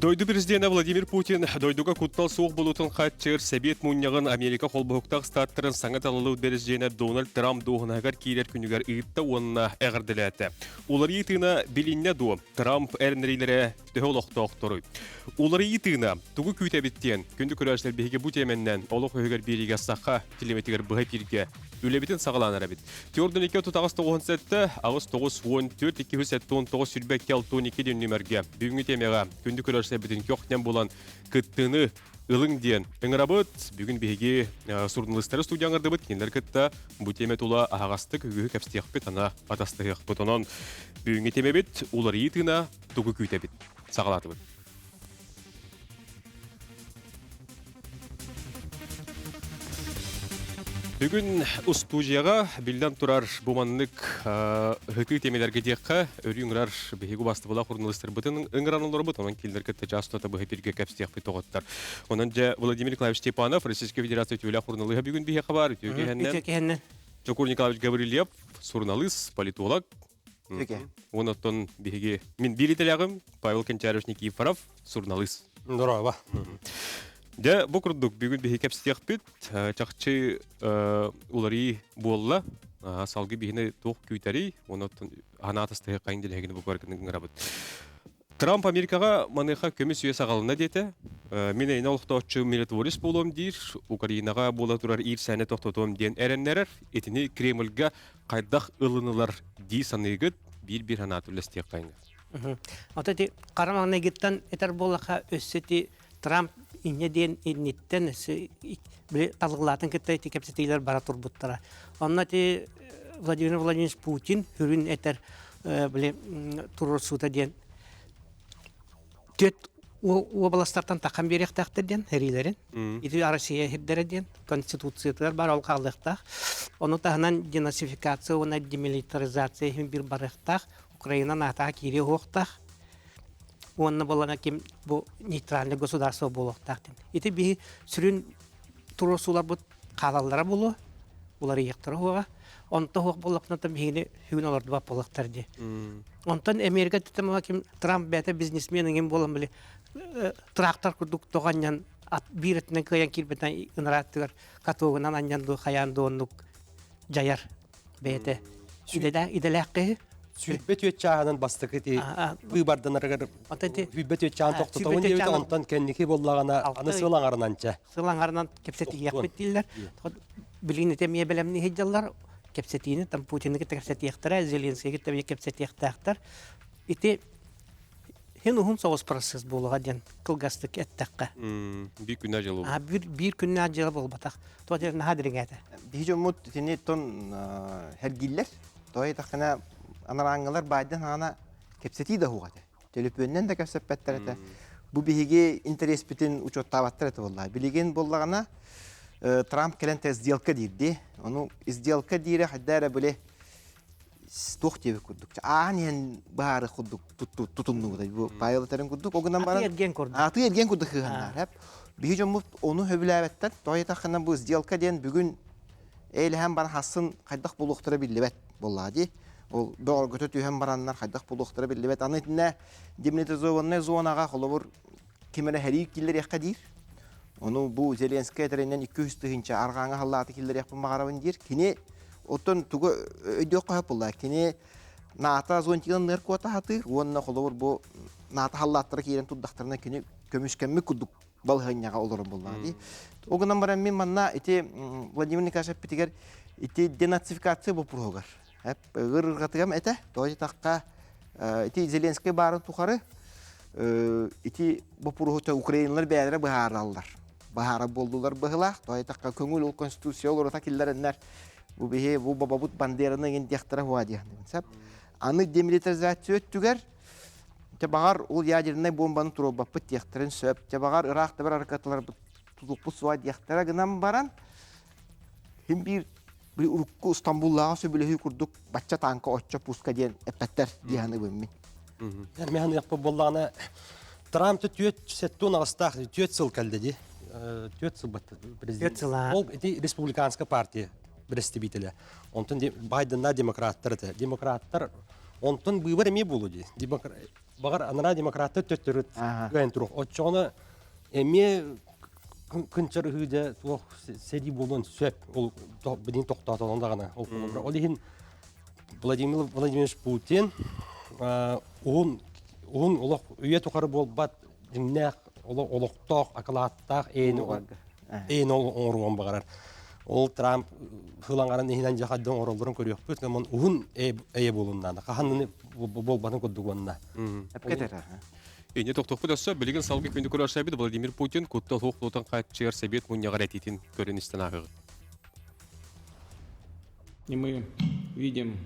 Дойду президент Владимир Путин дойдуга куттал соқ болутын қатчыр Совет муньягын Америка қолбығықтақ статтырын саңат алылы президент Дональд Трамп доғынағар кейлер күнігер үйітті онына әғірділәті. Олар етіна білінне ду Трамп әрінерейлері төхі олақты-оқтыры. Олар етіна тұғы күйтәбіттен күнді көрәшілер бейге бұт еменнен олық өйгер береге саққа телеметігер бұғы перге үлебетін сағаланар әбіт. Теордың 2 тұтағыз 9 сәтті, ағыз 9-14, 2-7-19 сүрбәк кел 12 ден нөмерге. Бүгінгі темеға күнді көрәшілер бітін көқтен болан күттіні ылың ден. Үңірабыт, бүгін бейге сұрдыңлыстары студияңырды бұт, кендер күтті бұ теме тұла ағасты көгігі кәпстияқ бет, ана атастығық бұтынан. Бүгінгі теме бет, олар етіна тұғы күйті бет. Сағалаты бұт. Бүгін студияға білден тұрар бұманлық хүкі темелерге деққа өрі үңірар бейгі басты бола құрнылыстыр бұтының үңіран олар бұт, онан келдер кітті жастыта бұғы берге кәпстияқ бет оғыттар. Онан жа Владимир Николаевич Степанов, Российская Федерация түйілі құрнылыға бүгін бейге қабар. Чокур Николаевич Гаврилев, журналист, политолог. Онаттон бейге мен билетелягым Павел Кончарович Никифоров, журналист. Здорово. Да, бокурдук бүгін бейге кәпстияқ бет, чақчы олары болла, салғы бейіне тоқ күйтәрі, онаттон анатыстығы қайынделегіні бұқарқының ғырабыд. Трамп Америкаға маныға көміс үйе сағалына деті, мен әйна олықтаучы миротворец болуым дейір, Украинаға бола тұрар ир сәне тоқтатуым ден әріннәрір, етіні Кремльға қайдақ ылынылар дей санығыд бір анатүлістек қайынға. Отады қарамағына кеттен әтір болаға өссеті Трамп иннеден иннеттен талғылатын кетті кепсетейлер бара тұрбыттара. Онна те Владимир Владимирович Путин хүрін әтір тұрыр сута ден. Төт областартан таққан беректақтыр ден, әрилерін. Иті Россия хердері ден, конституциялар бар ол қалдықтақ. Оны тағынан денацификация, оны демилитаризация бір барықтақ. Украина натаға кере оқтақ. Онна болана кем бу нейтральный государство болуктактын. Ити би сүрүн турусулар бу калаллара болу, улар яктыра хуга. Онто хук болукна та бигини хүн аларды бап болуктарды. Онтон Америка тетема кем Трамп бете бизнесмен кем болам биле трактор курдук тоганнан ат биретнен кыян кирбетен ынраттыр катогунан аньянду хаянду жаяр бете. Иделакы Sübbet ötçağının bastıkıti bıybardan arıgır sübbet ötçağın toxtutağın deydi ondan kendiki bollağına anı sığılan arınanca. Sığılan arınan kepseti yakmet değiller. Bilini temeye belemni hecallar kepsetini tam Putin'deki kepseti yaktara, Zelenski'ye tabii kepseti yaktar. İti hen uhun soğuz proses boluğa den kılgastık ettakka. Bir günler jıl oldu. Bir günler jıl bol batak. Toğadır nahadirin ete. Hiç umut tini ton hergiller. Toğayı takına Anarangılar baydan ana kepseti de huğadı. Telefoninden de kepsepetler ete. Bu bihigi interes bütün uçottavatlar ete vallahi. Bilgin bollağına Trump kelente сделка deyirdi. Onu сделка deyire haddara böyle stoq diye kurduk. Anen baharı kurduk tutumlu da bu paylaşların kurduk. O günden bana atı ergen kurduk hıhanlar hep. Bihigi umut onu höbülevetler. Toy takına bu сделка diyen bugün eyle hem bana hasın kaydak buluqtıra billibet vallahi. Ол doğru götü tühem baranlar haydaq buluqtıra billibet. Anı etine demilitarizasyonuna zonağa xolabur kimere herik killer yakka deyir. Onu bu Zelenskiy eterinden 200 tığınca arğağı hallatı killer yakpın mağarabın deyir. Kini otun tuğu ödüyor qoyap ollar. Kini nata zontiğin nır kota hatı. Onunla xolabur bu nata hallattırı kiren tuddaqtırına kini kömüşkenmi kudduk balğanyağa olurum bollar deyir. O günden baran min manna iti Vladimir Nikolaevich bitiger iti denazifikasiya bu progar. Hep gırgıtıgam ete, dolayı takka iti Zelenskiy barın tukarı iti bu puruhuta Ukraynalılar beyadere bahara aldılar. Bahara boldular bahıla, dolayı takka köngül ol konstitüsiya olur takillerinler bu bihe bu bababut banderana gen diyaktıra huwa diye. Anı demilitarizasyon öttüger, bağır ol yadirine bombanı turu bapıt diyaktıran söp, bağır Irak'ta bir harekatlar tutuklu suwa diyaktıra gınan baran hem bir urukku İstanbul'a söbülehü kurduk başça tanka oçça puska diyen epetter diyanı bölümün. Yani mehanı yapıp bollağına Trump'ta tüyet settun ağıstak tüyet sıl kaldı. Tüyet sıl battı prezident. O Respublikanska partiya представителя. Ondan Biden'da demokratlar da. Demokratlar ondan bıvır mi buludu. Бағар анара демократы төттөрүт Ага. гайын тұруқ. Отчоғына эме күнчер үйде сәди болуын сөп, ол білін тоқтатылын дағана. Ол ехін Владимир Владимирович Путин оғын олық үйе тұқары болбат дімнәқ олықтақ, ақылаттақ ең ол оңыруын бағарар. Ол Трамп хылаңғарын ехінен жақаддың оралдырын көрек бүт, мен оғын әйе болуыннан, қағанын болбатын көддігуынна. Әпкетер. Эне тоқтық бұдасы, білеген салғы күнді көрер сәбеді Владимир Путин күттал хоқ-лотан қайтчығыр сәбет мұнияғар әтетін көріністен ағығы. И мы видим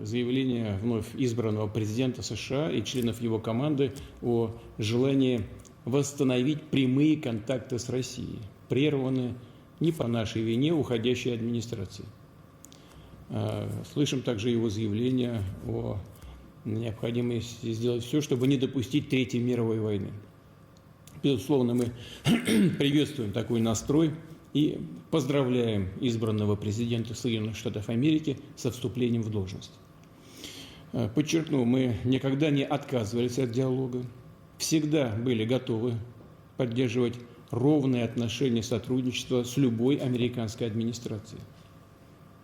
заявление вновь избранного президента США и членов его команды о желании восстановить прямые контакты с Россией, прерванные не по нашей вине уходящей администрации. Слышим также его заявление о необходимости сделать все, чтобы не допустить Третьей мировой войны. Безусловно, мы приветствуем такой настрой и поздравляем избранного президента Соединенных Штатов Америки со вступлением в должность. Подчеркну, мы никогда не отказывались от диалога, всегда были готовы поддерживать ровные отношения сотрудничества с любой американской администрацией.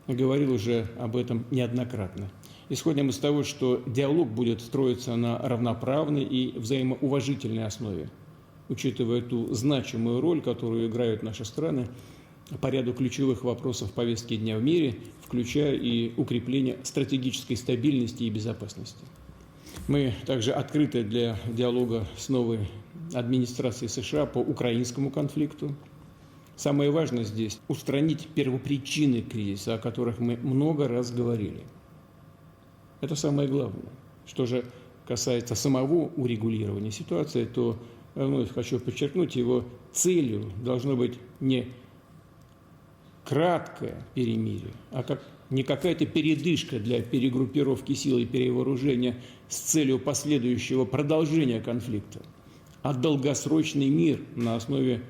Я говорил уже об этом неоднократно. Исходим из того, что диалог будет строиться на равноправной и взаимоуважительной основе, учитывая ту значимую роль, которую играют наши страны по ряду ключевых вопросов повестки дня в мире, включая и укрепление стратегической стабильности и безопасности. Мы также открыты для диалога с новой администрацией США по украинскому конфликту. Самое важное здесь – устранить первопричины кризиса, о которых мы много раз говорили. Это самое главное. Что же касается самого урегулирования ситуации, то вновь хочу подчеркнуть, его целью должно быть не краткое перемирие, а не какая-то передышка для перегруппировки сил и перевооружения с целью последующего продолжения конфликта, а долгосрочный мир на основе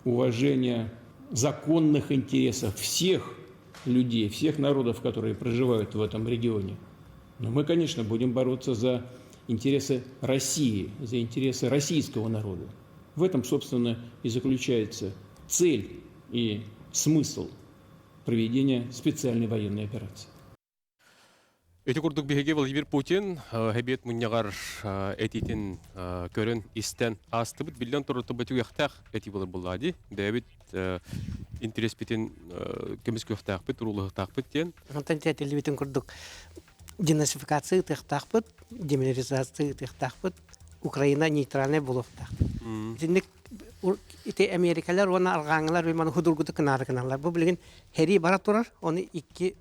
уважения законных интересов всех людей, всех народов, которые проживают в этом регионе. Но мы, конечно, будем бороться за интересы России, за интересы российского народа. В этом, собственно, и заключается цель и смысл проведения специальной военной операции. Эти курдук беге Владимир Путин хәбет мұнияғар әтетін көрін істен астыбыт билен тұрыты бұты ұяқтақ әті болыр болады. Дәбет интерес бетін кеміз көқтақ бұт, ұрулығықтақ бұт ден. Онтан тәтелі бетін курдук денацификация тықтақ бұт, демилитаризация тықтақ бұт, Украина нейтральный болуқтақ. Зіндік Америкалар, оны арғаңылар, өйманы худургуды кынары кыналар. Бұл білген хәри бара тұрар, оны икі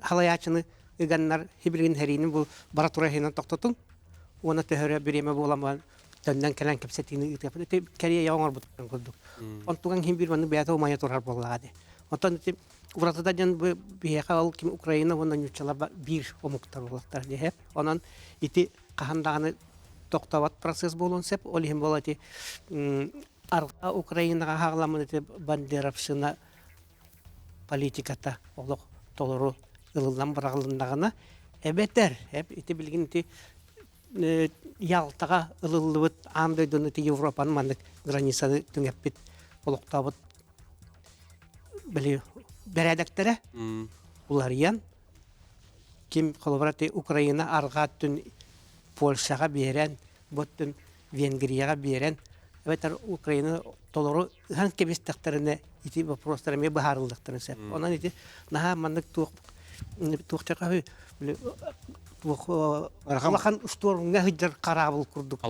халаячыны ыганнар хибилгин хәринин бұл бара тұрар хәйнан тоқтотың, оны төхөрі біреме боламан, төннен кәлән кәпсетіні үтіп, кәрия яуңар бұттан күрдік. Онтуған хем бір маны бәйті омайы тұрар болады. Онтан Уратыда ден бияқа ал кем Украина онанючала бір омуктар олықтар дехеп. Онан ити қахандағаны тоқтават процесс болуын сеп, ол ем болады арға Украинаға хағыламын еті бандеравшына политиката олық толыру ылылдан бірағылындағына әбеттер. Ити білген ити ялтаға ылылы бұд андойдың ити Европаның мандық границаны түңеппет олықтабыд білі бәрәдәктері олар ян кем қолыбыраты Украина арға түн Польшаға берен, бұттын Венгрияға берен. Әбеттер Украина толыру ған кебестіқтеріне ити вопростарыме бұхарылдықтырын сәп. Онан ити наға мандық туқчаға Алахан ұстуырыңа хыджар қарабыл күрдік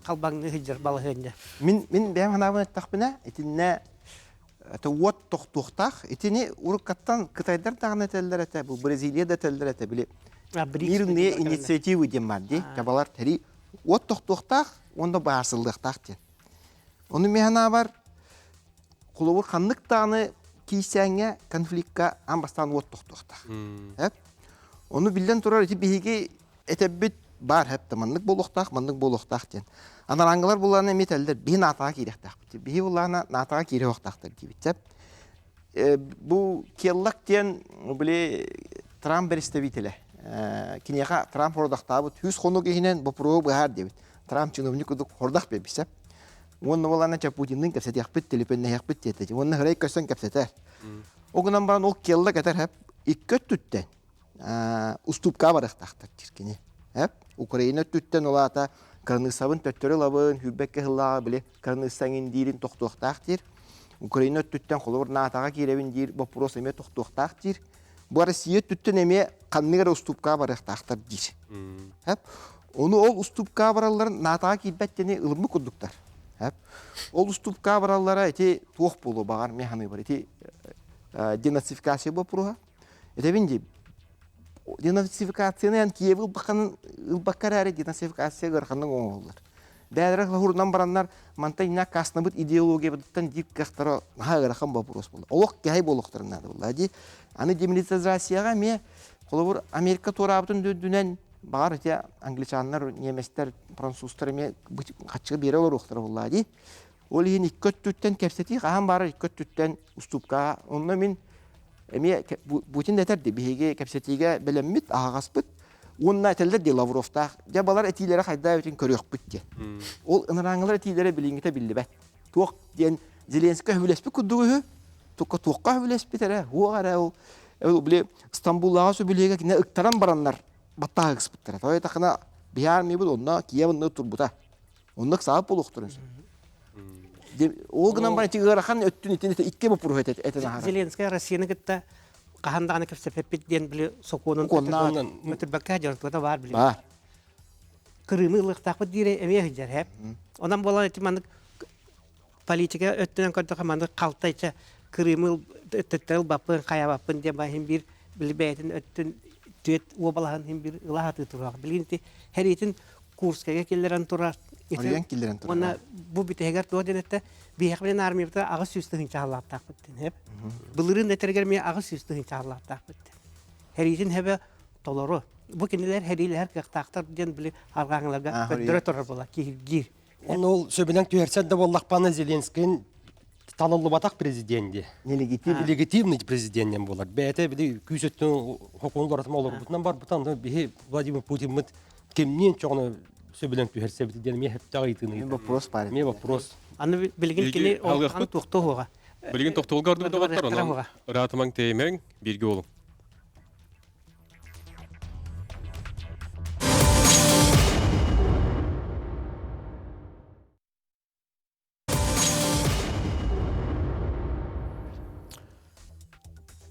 қалбаңны хыджар балығынды. Мен бәйім ғанабын әттіқпіна, етінне от тоқтақ, етіне ұрыққаттан Қытайдар тағын әтелдер әті, бұл Бразилияда әтелдер әті, біле мирные инициативы дем бар, де, жабалар тәрі от тоқтақ, онда бағасылдықтақ де. Оны механа бар, құлауыр қанлық тағыны кейсәңе конфликтқа амбастан от тоқтақ. Onu bilden turar eti bihigi etebit bar hep manlık boluqtaq den. Analangalar bularına meteller bihin atağa kireqtaq. Bihi bularına atağa kireqtaqtır dibitsep. Bu kellak den bile Trump представителе кинеха Трамп хордактабыт 100 хону гехинен бопро бахар дебит. Трамп чиновник удук хордак бебисе. Онны болана ча Путиндин кепсет яхпыт телепенне яхпыт тете. Онны хырай көсөн кепсетер. Огунан баран ол келла кетер хеп иккөт түттен. Уступка барыктактыр тиркени. Хеп Украина түттен олата Кыргызстан төттөрү лабын хүбекке хылла биле Кыргызстан дирин токтоктактыр. Украина түттен холор натага киребин дир вопрос эме токтоктактыр. Бу Россия түттен эме канныгар уступка барыктактыр дир. Хеп оны ол уступка баралларын натага кирбеттени ылымы кудуктар. Хеп ол уступка бараллара эти тох болу багар механы бар эти денацификация вопроса. Это винди. Денацификация не Киев бакарари денацификация гарханның оңоллар. Бәдәрәк хурдан бараннар мантайна каснабыт идеология быттан дип кахтара хагархан вопрос булды. Олық кай болуктарына булды. Аны демилитаризацияга ме колобур Америка турабытын дүнен бар эти англичаннар, неместер, француздар ме качы бере олуктар булды. Ол ен иккөт түттен кепсети кахан бары иккөт түттен уступка. Онда мен эме Путин детерди биге кепсетиге белеммит агаспыт. Онна телдер де Лавровта. Я балар этилере кайда өтен көрөкпүт ди. Ол ыныраңылар этилере билиңите биллибет. Тук ден Зеленский хүлеспи кудугу. Тука хүлеспи тере. Хуара ол биле Стамбулга су билеге не ыктаран бараннар баттага кыспыттыр. Той такына бияр ми бул онна Киевны турбута. Оннак саап болуктурун. Ол гынан бар тигерахан өттүн итинде икке бу профет этен. Зеленский Россияны гытта кахандагы кепсепет ден биле соконун өтүрбөккө жартыда бар биле. Кырымы ылыктакпы дире эме хижер хеп. Онан болан этиман политика өттүнөн көрдөк маны калтайча Кырымы өттөтөл бапын каябапын деп бахим бир билбейтин өттүн төт обалахан хим бир ылахаты турак. Билинти херитин Курскага келерен турар. Ориян келерен турар. Ona bu bitehgar to denette bihakmen armiyata ağız üstü hinçallar takpıttın hep. Bılırın etergermeye ağız üstü hinçallar takpıttın. Heritin hebe toloro. Bu kendiler heriler kaktaktar diyen bile argağınlarga döre torar bola gir. Onu ol söbelen tühersen de bollakpana Zelenskiy'in tanılı batak prezidenti. Legitimный президенттен болар. Бәйте биде күзөттүн хокуну баратма олор. Бутан бар бутан да бихи Владимир Путин мыт кемнен чоғыны сөбелен түйерсе бітеден ме хепті ағайтыны. Мен вопрос бар. Мен вопрос. Аны білген келе олған тоқты оға. Білген тоқты олғарды бұдағаттар, онан ратымаң теймең берге олым.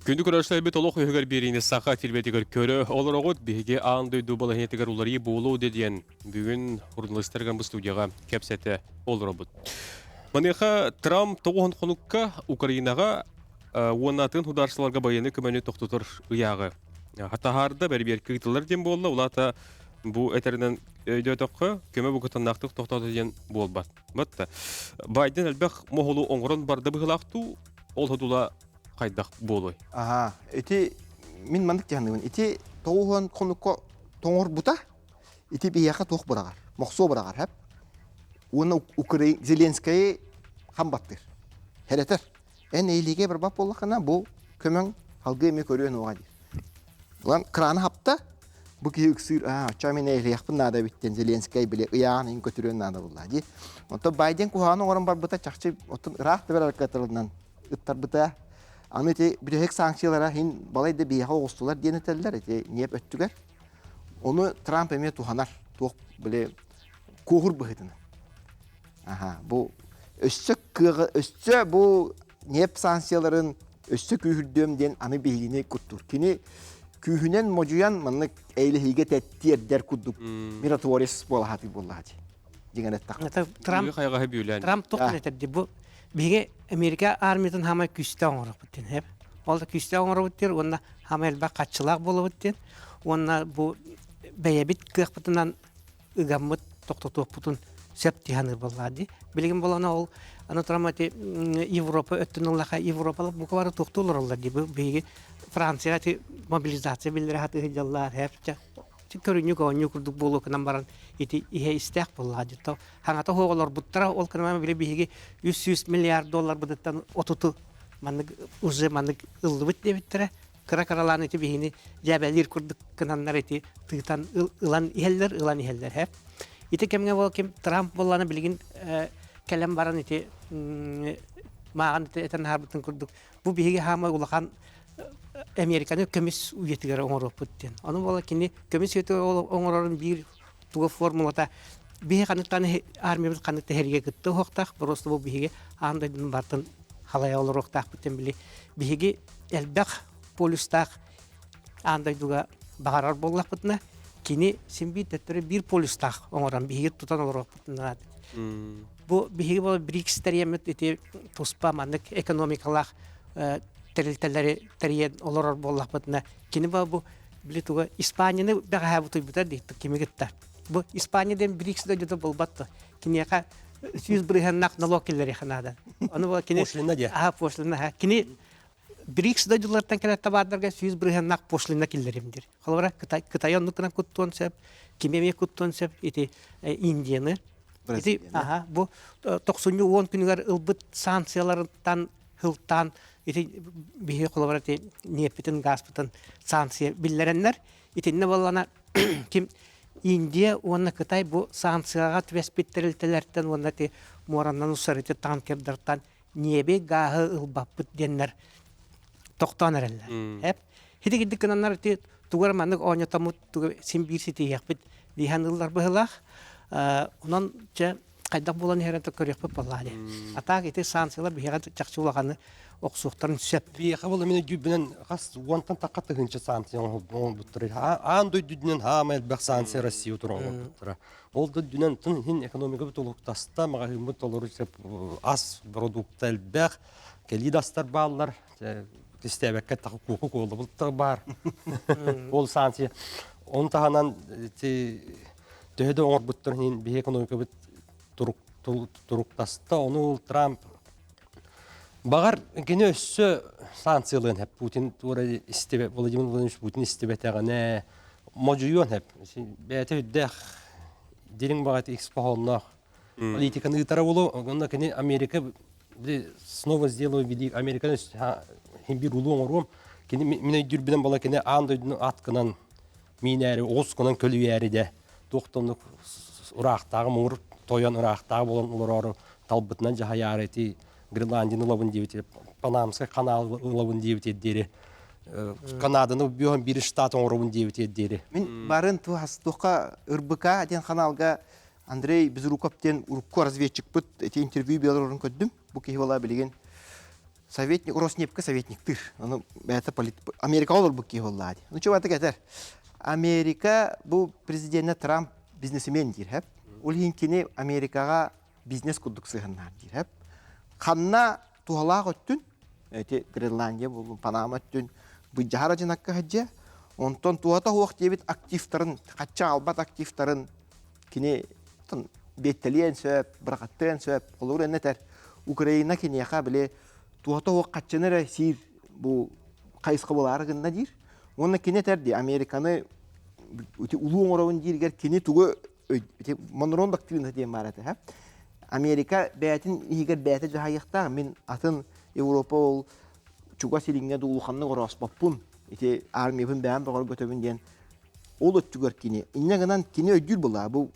Күнді көрәшілер бет олық өйгер берейіне сақа телбетігер көрі олар оғыт бейге аңды дұбалы хетігер олары болу деден бүгін ұрынлыстырған бұл студияға кәпсеті олар бұд. Манеха Трамп тоғын қоныққа Украинаға онатын хударшыларға байыны көмәне тоқтытыр ұяғы. Хатахарда бәрбер күйтілер ден болды, олата бұл әтерінен өйді өтіққа көмі бұғытын нақтық тоқтаты ден бол бат. Байден әлбәқ моғылу оңғырын барды бұғылақты ол худула кайдак болой. Ага, эти мин мандык жаһаннын. Эти тоогон конукко тоңор бута. Эти бияка тох бурагар. Моксо бурагар хеп. Уны Украина Зеленский хамбаттыр. Хелетер. Эн эйлиге бир бап боллакана бу көмөң халгы эме көрөн огади. Улан краны хапта бу ки үксүр чамин эйли яхпын нада биттен Зеленский биле ыян ин көтөрөн нада буллади. Онто Байден куханы орон бар бута чакчы отун рахты берер катырынан ыттар бута. Аны те bir hek sanksiyalara hin balayda biha ostular deneteller ete niyep öttüger. Onu Trump eme tuhanar. Tuh bile kohur bıhıdını. Aha bu östü bu niyep sanksiyaların östü kühürdüğümden anı bilgini kuttur. Kini kühünen mocuyan manlık eyle higet ettiğer der kudduk. Miratoris bola hati bola hati. Diğer Trump tohum etti bu. Bihe Amerika armiyatın hama küste oңырық бүттен hep. Olda küste oңырық бүттер, onda hama elbә қатшылақ болу бүттен. Onda bu bəyəbit kıq bütündən ıqammıt toqtutuq bütün söp tihanır bolladı. Bilgin bolana ol, anotramati Avropa öttünüllaqa Avropalı bu kavarı toqtulur ollar diye. Bihe Fransiyaya mobilizasiya bildirə hatı hıcallar hep. Körünü qoğunu kurduk bolu kınan baran iti ihe istek bolladı. Hangata hoğalar buttara ol kınama bile bihe $100 milyar budıttan otutu manlık uzı manlık ıldı bit de bittere. кыра-кыралан ити бихини жабелир курдук кынаннар ити тыытан ылан иһеллер хэп. Ити кемге бол кем Трамп болланы билигин келем баран ити маған ити этен харбытын курдук. Бу биһиги хама улахан Американы көмүс уетигер оңороп буттен. Аны бола кини көмүс уетигер оңорорун бир туга формулата биһи каныктан армиябыз каныкты херге кытты хоктак, просто бу биһиги андайдын бартын халая олороктак буттен били. Биһиги элбек полюстак андайдуга багарар боллак бутна. Кини симби тетре бир полюстак оңоран биһиги тутан олорок бутна. Бу биһиги бол БРИКС териемет ити туспа мандык экономикалак терилтелери териен олорор боллак бутна. Кини бу билитуга Испанияны бага бутуй бута дейт кимигитта. Бу Испаниядан БРИКСда жото болбатты. Кинека сүйүз бирген налог келери ханада. Аны бу кини пошлина. Кини БРИКСда жоллардан келет табардарга сүйүз бирген пошлина келеримдир. Халбара Кытай оннукынан куттон сеп, кимеме куттон сеп ити Индияны. Ити бу 90-10 күнүгөр ылбыт санкциялардан хылтан ити бихи халбара ти нефтин газбытын санкция биллереннер. Ити не боллана ким Индия, онна Кытай бу санкцияга твеспиттерилтелерден онна ти мораннан усарыты танкердартан небе гахы ылбаппыт деннер токтонар эллер. Хеп хиди гидди кынаннар ти тугар мандык оñотамут туга симбирсити япыт дихан ыллар быһылах. Онон же кайдак болан херенте көрөкпөп боллады. Атак ити санкциялар бихага чакчулаганы оксуктарын сөп. Биха бол мен жүбүнен гас вонтан такаты гынча санкция буттыр. Андой дүнен хамел бак санкция Россия турган буттыр. Ол дүнен тын хин экономика бутулуктаста мага химут толору сеп аз продуктал бак келидастар баллар тестебекке такып куку болду буттыр бар. Ол санкция он таханан ти төһөдө оңор буттыр хин би экономика бут туруктаста ону Трамп багар гене өссө санкциялын хеп Путин тура истебе Владимир Владимирович Путин истебетегане можуйон хеп бете дэх дирин багат экспоholna политиканы ытара болу онда кене Америка снова сделаю види Американы химбир улуу оңорум кене мене дүрбүнөн бала кене андойдун аткынан минери оскунан көлүяри де токтондук урактагы мур тоян урактагы болон улорору талбытынан жахаярыти Гренландияны лабын девити, Панамский канал лабын девити дери, Канаданы бүйөн бир штатын орабын девити дери. Мен барын туха РБК ден каналга Андрей Безруковтен урукко разведчик бут эти интервью белорун көддүм. Бу кийвала билген советник Роснефтька советниктир. Аны бәті Америка olur bu kiyholлады. Ну чего это кетер? Америка бу президентне Трамп бизнесмен дир хеп. Ул хинкини Америкага бизнес кудук сыгыннар дир хеп. Ханна тухалак өттүн, эти Гренландия бул Панама өттүн, бу жахара жинакка хаджа. Онтон туата хуак дебит активтарын, качча албат активтарын кини беттелиен сөп, биргаттен сөп, олур энетер. Украина кинияка биле туата хуак каччанера сир бу кайыска болары гынна дир. Онна кинетер ди Американы улуу оңоробун диргер кини тугу Монрон доктрина дем бараты, ха. Америка бәтин игер бәте жайыкта мен атын Европа ол чуга силиңне дулуханны ороспаппун. Ити армиябын бәм багыр көтөбүн ден. Ол өттүгөр кини. Иннегенен кини өйдүр була. Бу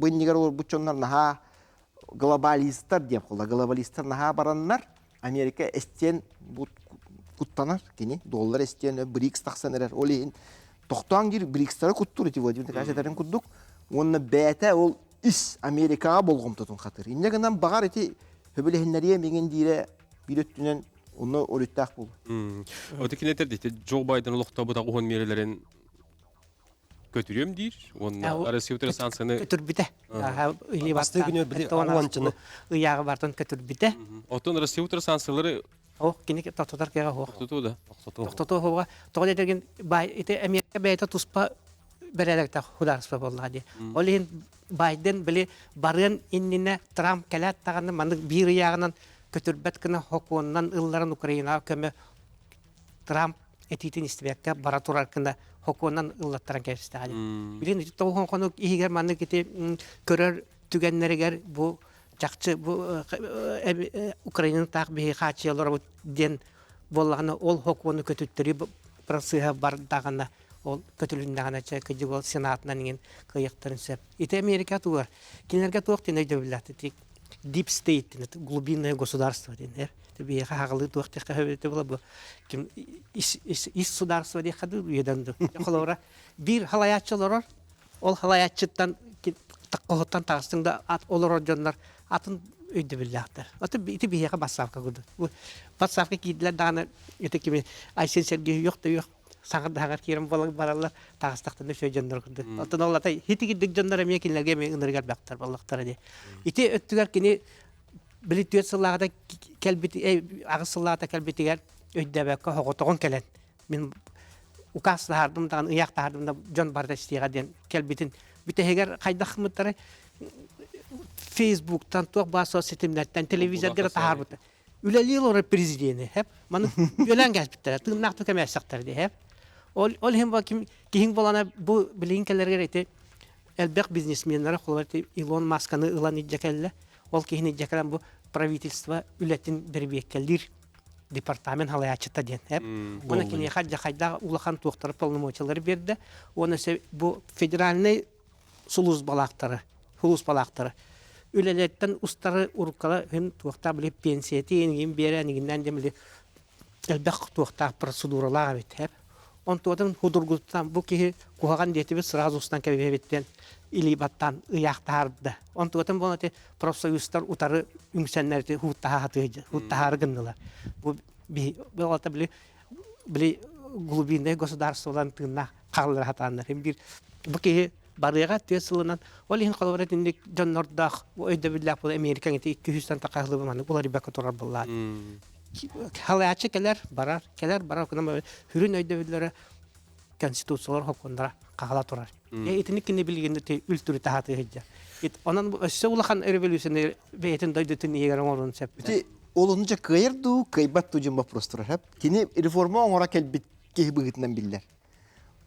нигер ол бучоннар наха глобалисттар деп калды. Глобалисттар наха бараннар Америка эстен бу куттанар кини. Доллар эстен БРИКС таксанер. Олин токтоң гир БРИКСтары куттур ити Владимир Кашетарын куддук. Онна бәте ол ис Америкага болгом тотун катыр. Иннегенен багар ити хөбөлехиннәргә меген дире бирөттүнөн onu ortak bul. Ötekineter de Joe Biden lukta bu da ohun merelerin götürüyorum dir. Onun arası yutur sansını götür bite. Ha ili Bastı günü bir avançını. Iyağı bardan götür bite. Otun arası yutur sansıları o kini tototar kega ho. tutu da. Toto ho. Toda dergin bay ite Amerika beyta tuspa berelekta hudarspa bolladı. Olin Biden bile barın innine Trump kelat tağını mandık bir yağından kötürbet kına hokundan ılların Ukrayna köme Trump etitin istibekka baraturar kına hokundan ıllattıran kestali. Bilin tohon konu ihiger mandık iti körör tügenleriger bu çakçı bu Ukrayna'nın takbihi kaçıyalar den bollağını ol hokunu kötüttürü просыга бар дагана ол көтүлүн дагана чекди бол сенатынан ingen кыяктарын сөп. Ите Америка тугар. Кинерге туак тине дөвләте тик deep state, глубинное государство динер. Тебе хагылы туак тек хәбәте була бу. Ким ис государство ди хады уйданды. Холора бир халаятчылар ол халаятчыттан таккоттан тагыстыңда ат олор жоннар атын өйдө билләхтер. Аты ити бияга басавка гуду. Бу басавка кидләр даны ите кими Айсен Сергей юк да юк. Саңыр дагар кирем балык баралар тагыстактан өшө жоннор гуду. Атын олата хитигидик жоннор эме кинлерге мен ыныргар бактар балыктар ди. Ити өттүгөр кини билитүет сыллагада келбити агысыллата келбитигер өйдөбөккө хоготогон келет. Мен укаслардым дан ыяктардым да жон барда истига ден келбитин бүтегер кайдахмыттары Facebook'tan туак басо сетимлерден телевизорга таарбыт. Үлелил ора президенти хеп. Маны өлән гәспиттер. Тыңнак төкәмәсәктер ди хеп. Ол һәм баким киһин болана бу билинкеләргә әйтә. Әлбәк бизнесменнәр хуларты Илон Масканы илан иҗәкәллә. Ол киһин иҗәкәлән бу правительство үләтин бербеккәлдир департамент халаячыта ден хеп. Моны кини хаҗа хайда улахан туктырып полномочияләр берде. Оны бу федеральный сулуз балактары, хулус балактары. Үлелеттен устары уруккала һәм туакта биле пенсия тиенгин берәнигиннән демле әлбәк туакта процедуралар бит хеп. Он тодан худургуттан бу ки куган детебе сразу устан кебеттен или баттан ыяктарды. Он тодан болате профсоюзлар утары үмсәннәрде хуттахаргыннылар. Бу алта биле глубинное государстволан тына каллар хатаннар. Һәм бир бу ки барыга төсөлөнөн олин колоратиндик жоннордах өйдө биллак бул Америкага 200 такаглы маны булар бака турар буллар. Халаачы келер барар күнөм хүрүн өйдө билләре конституциялар хокундара кагала турар. Этини кине билгенде те үлтүрү тахаты хеҗә. Онан өссө улахан революцияны бейтен дойдытын егер орын сәпте. Олонча кайырду, кайбат туҗым вопрос турар хәп. Кини реформа оңора келбит ки бигитнән билләр.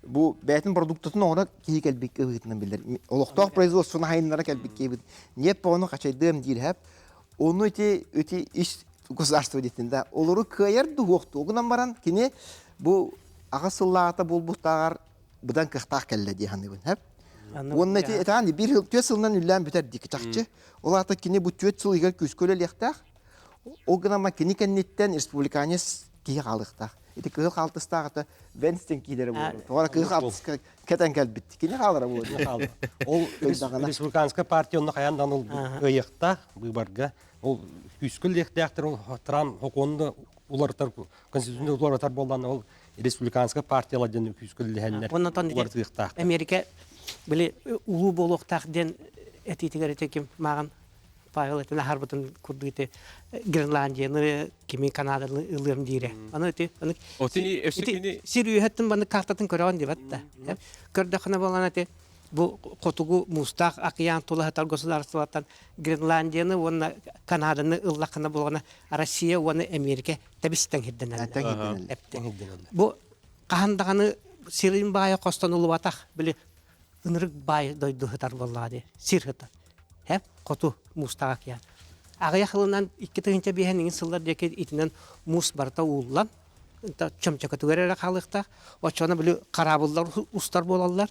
Бу бәйтин продуктын оңора ки келбит ки бигитнән билләр. Олоктак производствоны хайыннара келбит ки бит. Не поны качайдым дир хәп. Оны өти иш государство дитинде. Олору кайырду вакыты. Огынан баран кини бу агысыллата булбуктагар будан кыхтак келде дигән хәп. Онны ти этани бир ел төсөлнән үлән битәр дик чакчы. Оларда кини бу төсөл игәр күскөле лехтак. Огынан макини кеннеттен республиканец ки халыкта. Ити кыл калтыстагы Венстен килере булды. Тора кыл калтыска кетен келбит. Кини халыра булды. Ол республиканская партияны каяндан ул ыйыкта выборга. Ол күскөл лехтактыр ул Трам хоконды улартар конституциялы улартар болган ол республиканская партиялардан күскөл лехәннәр. Оннан Америка биле улуу болуктак-ден этитигер этеким маган Павел это нахарбытын курдыйты Гренландияны кими Канаданы ылырым дире. Аны эти Отини эсекини сирүйөттүн баны картатын көрөгөн деп атта. Көрдөкүнө болгон эти бу котугу мустак океан тулатар государствоттан Гренландияны вона Канаданы ыллакына болгон Россия вона Америка табистен хидденен. Бу кандаганы сирин бая костон улубатак биле ынырык бай дойдухтар боллады. Сирхата. Hep kotu mustaq ya. Ağaya xılından 2 tığınca bihenin sıllar deke itinden mus barta uğullan. Çömçakatı vererek halıqta. Oçona bili karabıllar ustar bolallar.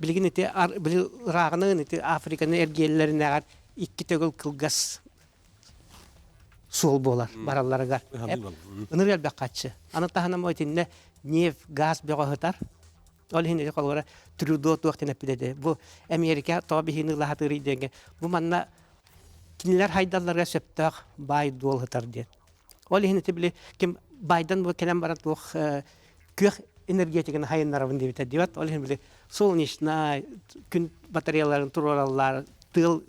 Bilgin iti rağının iti Afrikanın ergelilerin ağar 2 tögül kılgas sol bolar barallara gar. Inır elbek kaçı. Anıtahanam o itinne nef, gaz beğe hıtar. Ol hini kolora Trudeau tuaqtine pidede. Bu Amerika tabi hini lahatırı denge. Bu manna kinler haydallarga söptaq bay dol hıtar diye. Ol hini tibli kim baydan bu kelam barat bu kök energetikini hayınlarım diye bitiyor. Ol hini bile solnişna gün bataryaların turallar, tıl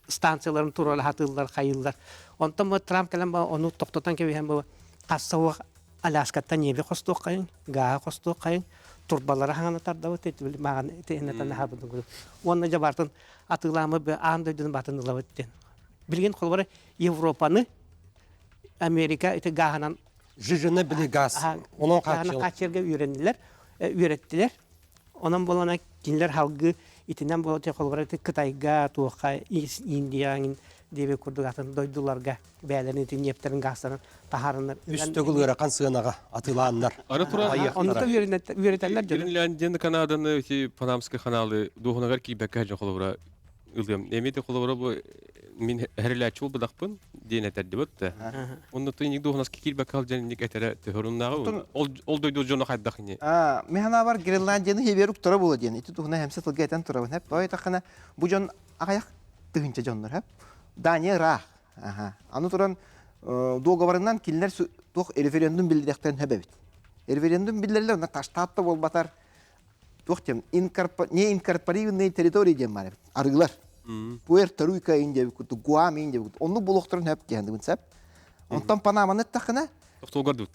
stansiyaların tural hatıllar, hayıllar. Ondan bu Trump kelam onu toktatan ki hem bu qassawa Alaska'tan yebe qostoq qayın, ga qostoq qayın. Turbalara hangana tarda öteti bile mağan eteğinden harbiden gülü. Onunca bartın atılağımı bir ağımdaydın batın ılavetten. Bilgin kolları Avrupa'nı Amerika eti gahanan jüjüne bile gaz. Onun kaçırga ürettiler. Onun bolana kinler halgı itinden bolata kolları Kıtayga, Tuğka, India'nın диби курдугатын дойдуларга бәләрен тинептерин гастарын тахарыннар. Үстөгүл ыракан сыгынага атылааннар. Ары тура Онда үйрәтәләр җыр. Гренландияны Канаданы Панамский каналы дуһунагар кибәккә җохлыбыра ылдым. Эмите холобыра бу мин хәреләчү булдакпын дине тәдбитте. Онда тыйник дуһунас кибәккә алҗанник әтәрә төһөрүннагы ол дойду жона хайдакны. Механа бар Гренландияны хеберук тора була дигән. Ите тугына һәмсә тылга әтән тора. Һәп бай тахана бу җан агаяк тыгынча җаннар һәп. Дания ра. Аны туран договорынан киллер тух референдум билдирәктән һәбәбит. Референдум билдирәләр на таштатта булбатар. Тух тем не инкорпорированные территории дигән бар. Арыглар. Пуэрто-Рико инде бит, Гуам инде бит. Онны булыктырын һәп кәнде бит сәп. Онтан Панаманы тахана. Тоқтолгардут.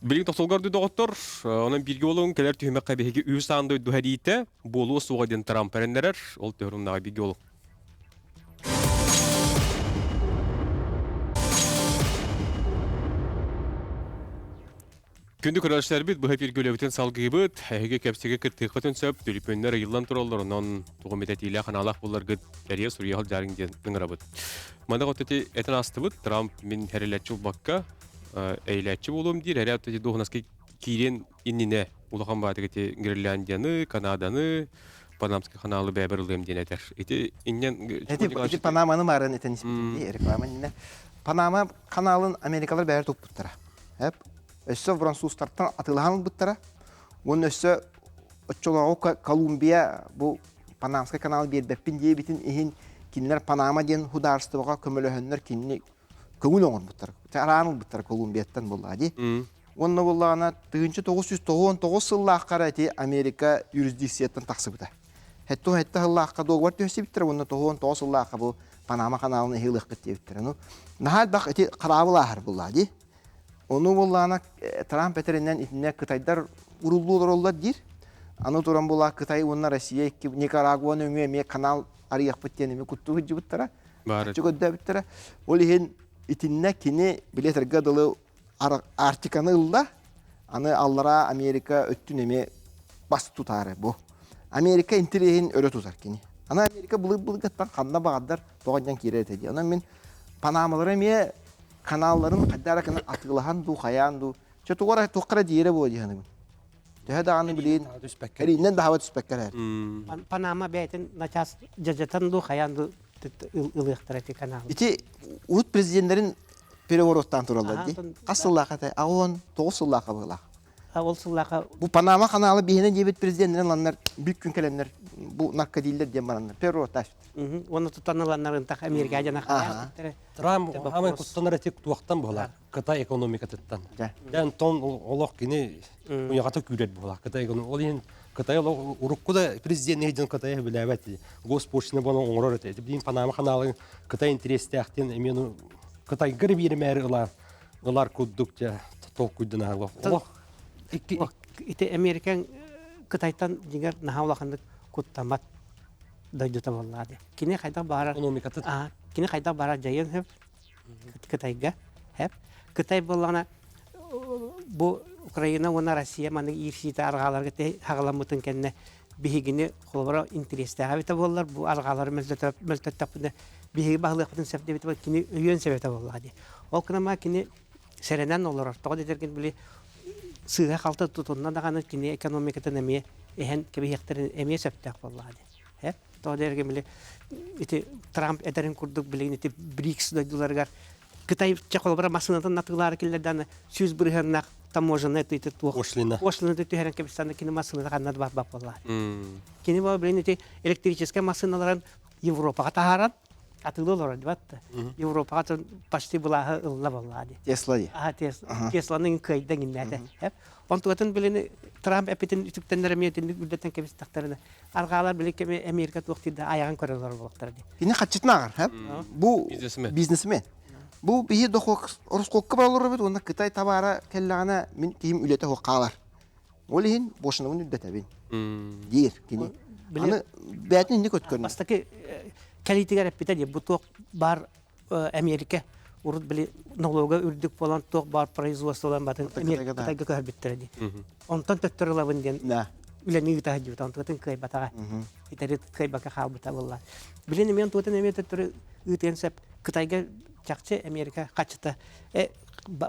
Билин тоқтолгарды доғыттыр, оның бірге олуын кәлер түйімек қабихеге үй сағында өйді хәдейті, болуы суға ден Трамп әріндерер, ол түйірімнаға бірге олуын. Күнді көрәліштер біт, бұға бір көлі салғы бұд, әйге кәпсеге күттіқ бұтын сөп, төліпөнлер йылдан тұралар, онын туғым ететейлі қаналақ болар күд, әрия Сурияғыл жарыңден үңіра бұд. Манда қоттеті әтін асты бұд, Трамп мен әреләтші баққа, әйләтші болуым дейір, әрі әптеті доғынасқа кейрен инніне ұлыған бадығыте Гренландияны, Канаданы, Панамский каналы бәбір ұлым ден әтір. Эти Панаманы марын етен рекламаны. Панама каналын Америкалар бәйір топ бұттыра. Өссө французтардан атылған бұттыра. Оның өссө Очолауы Колумбия бұл Панамский каналы бербәппін дей бітін ехін кинлер Панама ден хударыстыға көмілі кинне көңіл оңын бұттыра. Араныл бұттыра Колумбияттан болады. Онны болағына 1999 сыллаққара әте Америка юрисдикцияттан тақсы бұта. Хәтті сыллаққа доғыр төсі біттірі, онны 99 сыллаққа бұл Панама каналын ехілік күтте біттірі. Нахал бақ әте қарабыл ағыр болады. Оны болағына Трамп әтерінен итіне Қытайдар ұрылу олар дир. Аны туран бола Қытай, онна Россия, Никарагуан өңе канал арияқ біттенеме күттігі жібіттіра. Жүгөдді біттіра. Ол ехен итіне кені білетіргі дылы Артиканы ылда, аны аллара Америка өттін еме бас тұтары бұл. Америка интереген өрі тұтар кені. Ана Америка бұлы-бұлы-ғаттан қанна бағадар тоғадан кере етеді. Ана мен Панамалары ме каналларын қаддара кені атылыған ду, қаян ду. Чөтуғара тоққара дейірі бұл дейіні. Дөхәді аны білейін, әрейінен дағава түспәккер әр. Панама бәйтін начас жажатан ду, қаян ду ылықтыр әте каналы. Ити ұлт президенттерін перевороттан туралды. Қасыллақа тай, ағуын 9 сыллақа бұғылақ. Ол сыллақа... Бұл Панама каналы бейінен дебет президенттерін ланнар, бүк күн кәлемдер, бұл наркодилдер дем барандар, переворотташ. Оны тұтаныланларын тақ Америка жана қаяқ. Трамп амай құттанар әтек туақтан бұғылар, Қытай экономика тұттан. Дән тон олық кені ұяғаты күрет бұғылар, Қытай экономика. Ол ең Қытай ұрыққы да президент егден Қытай біләбәті, госпошыны бұны оңырар әтеді. Білейін Панама каналы Қытай интересті әқтен емену Қытай гір берім әрі ұлар көддік те тоқ көйдін ағылық. Ите Американ Қытайтан жеңер нағаулақынды көттамат дойдыта болады. Кені қайда бара... Экономикаты. Кені қайда бара жайын хөп, Қытайға хөп. Қытай болғана, бұл Украина, оны Россия, маны ерсейті арғаларға хағаламытын кәнне бігігіне қолбара интересті ғабита болылар. Бұл арғалары мөлтөт тапында бігігі бағылық бұтын сәпті беті бол, кені өйен сәбеті болады. Ол күнама кені сәренен олар. Тоғы детерген білі сыға қалты тұтынна дағаны кені экономикатын әме әйін кебе ектірін әме сәптіқ болады. Тоғы детерген білі Трамп әдерін күрдік білігін БРИКС дойдыларғар. Қытай қолбара масынатын натығылары келдердені сөз бірғаннақ таможаны әтті туық. Ошлины түхерен кебістаны кені масынаты қаннады бап болады. Кені бұл білігін электрический масыналарын Европаға тағаран, атылы олар дебатты. Европаға почти бұлағы ылла болады. Тесла де. Тесланың көйдің иннәді. Онтуғатын біліні Трамп әпетін үтіктендер әмейтінді үлдеттен кемесі тақтарыны. Арғалар білі кеме Америка туқтыйда аяғын көрілер болықтарды. Кені қатшытын ағар, бұл бизнесмен. Бұл бейі доқық ұрысқоққа баралар бет, онда Қытай табара кәллағына мен кейім үлеті қоққалар. Ол ең бошынығын үлдет әбен. Дейір, кені. Аны бәтін не көт көрінді? Бастақы кәлейтігер әппетәді, бұл тоқ бар Америка урут били налога үрдүк болан тоқ бар производстволан батын Қытайға көрбеттірді. Онтан төттірілабын ден үләні үті ғадюта, онтан кай батаға. Итәрет кай бақа қал бұта болла. Білені мен туатын әме төттірі үтенсеп Кытайга чакчы Америка качыта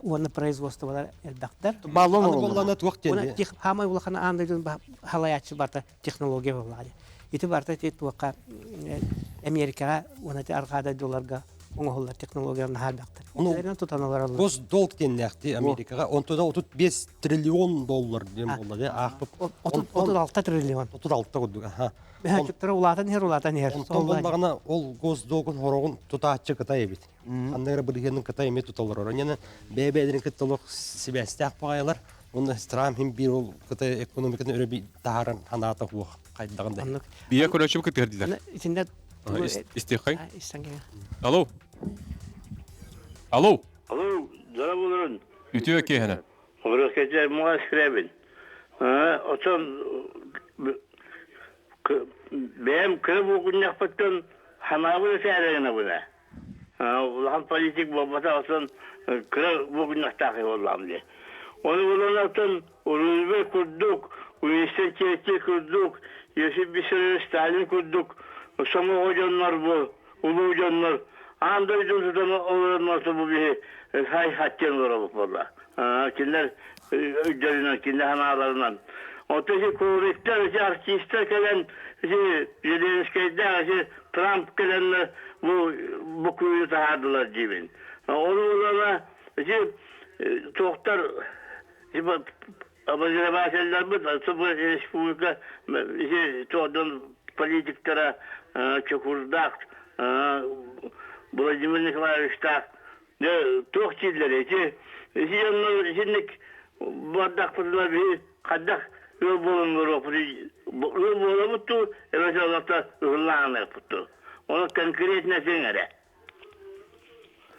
оны производство бар элбактар. Баллон Аны олар. боллана туак Оны тенде. хамай улахана андайдын халаячы барта технология болгады. Ити барта те туакка Америкага оны те аркада долларга оңолар технологияларын халбактар. Ону- Иттерен тутаналар алды. Гос долг теннәхти Америкага. Онтода 35 триллион доллар дем боллады. Ахып. 36 триллион. 36 годуга. Ага. Бәһәчүктәре улатан хер. Онтон боллагана ол гос долгун хорогун тутаачы Кытай бит. Андайра биргенин Кытай эме туталар. Яна бебедерин кыттылык сибәстәк багайлар. Онда страм хим бир ол Кытай экономиканы өрөби тааран ханата хуак кайдагандай. Бия көрөчүп кетердилер. Итинде Истехай. истәнгә. Алло. Алло. Алло, здорово, Лорен. Үтүө кехене. Раскачай муа скребин. Отон бәм кырып окуннак баттан ханабы сәрегіне бұна. Улахан политик болмаса отон кырып окуннак тақи болам де. Оны болан отон Урузбе күрдік, университетте күрдік, Йосип Виссарионович Сталин күрдік, соңы ойжонлар бұл, улу ойжонлар. Андай жүзуден оларынмасы бұл бе хай хаттен орабық болла. Кинлер өйдерінен, кинлер ханаларынан. Отасы корректер, артистер келен, Зеленскийде, Трамп келен bu kuyunu tahardılar cibin. Onu olana tohtar Azerbaycanlar mı? Sıfır Respublika tohtan politiklere çukurdak Vladimir Nikolaevich tohçileri şimdi bardak fırlar bir kaddak yol bulunur yol bulamuttu evet Allah'ta hırlağını yapıttı. Onu konkret nesin ere?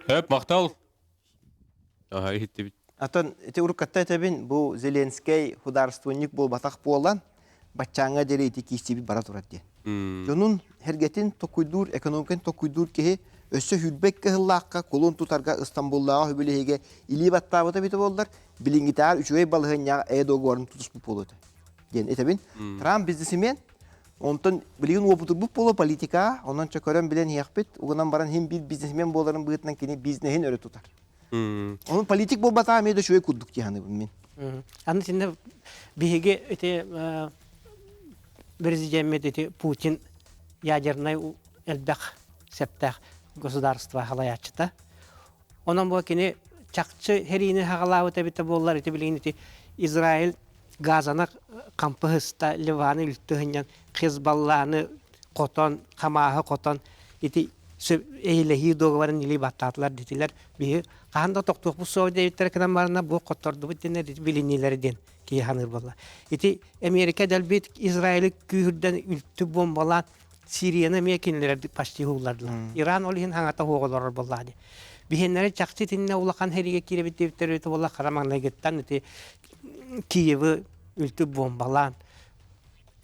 Hep maktal. Aha, hitti bit. Атын эти уруккатта табин бу Зеленский хударственник бол батак болан бачаңа дерети кисти бара турат ди. Жонун хергетин токуйдур экономикан токуйдур ке өссө хүлбек кыллакка колон тутарга Истанбулга хөбөлеге или баттабыта бите болдар билингитар үчөй балыгыня эдогорун тутус бу болот. Ген этебин Трамп бизнесмен онтон билигин опутур бу поло политика онон чөкөрөн билен яхпет угунан баран хим бир бизнесмен боларын быгытнан кени бизнесин өрө тутар. Onun politik bolbata amede şöyle kurduk yani min. Аны синде биһиге эти президент эти Путин ядерный элбэх септах государство халаячта. Онан бу кини чакчы херини хагалау табита боллар эти билин эти Израиль газана кампыста Ливаны үлтөһүнөн Хизбалланы котон камаһы котон эти эйлеһи договорын или баттатлар дитилер бии канда токтук бу соодейттер кенен барына бу котторду битине билинилерден ки ханыр болла. Ити Америка далбит Израиль күрден үлтү бомбалар Сирияны мекинлер пашти хуллардылар. Иран олин хангата хоголор боллады. Бихеннере чакчы тинне улакан хериге киребит дептер өтө болла карамагына геттан ити Киевы үлтү бомбалар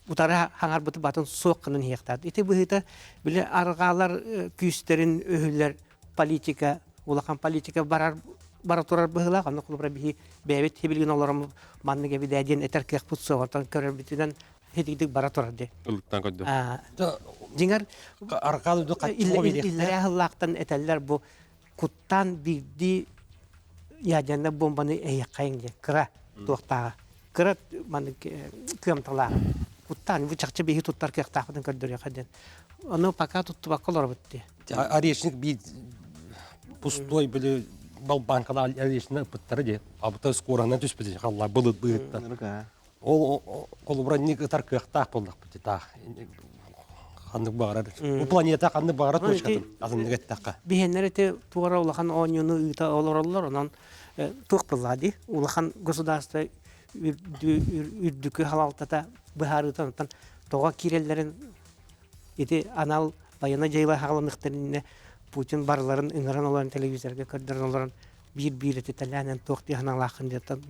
Утара хаңар буту батын соққынын хияқтады. Ити бұхыта біле арғалар күйістерін өйілер политика, улақан политика бара тұрар бұхыла, қанды құлыбыра бігі бәйбет хебілген оларым манныға бідәден әтер кек бұт соғыртан көрер бітіден хетігдік бара тұрар де. Ылықтан көдді. Жеңер Арқалуды қаттығы беректі. илләрі хыллақтан әтәлілер бұ құттан бірді яденді бомбаны әйіққайын де, кіра туақтаға. Кіра манны көмталаға. Уттан вычакчы беги туттар кек тахтын көрдөрө каден. Оны пока тутту баккалар битти. Орешник бит пустой были балбанкада орешник пыттары де. Абыта скорана түспеди халла булыт быйыттан. Ол колубранник тар кек тах болдук бити тах. Ханды багарар. Бу планета ханды багарат бошкатын. Азын геттакка. Бихеннерите туара улахан онюну ыта олорлор онан туктулады. Улахан государство үрдүкү халалтата быхарытан тога киреллерин эти анал баяна жайла хагалыныктарына Путин барларын ыңыран оларын телевизорга көрдөрөн оларын бир эти таланан токти ханалахын деттан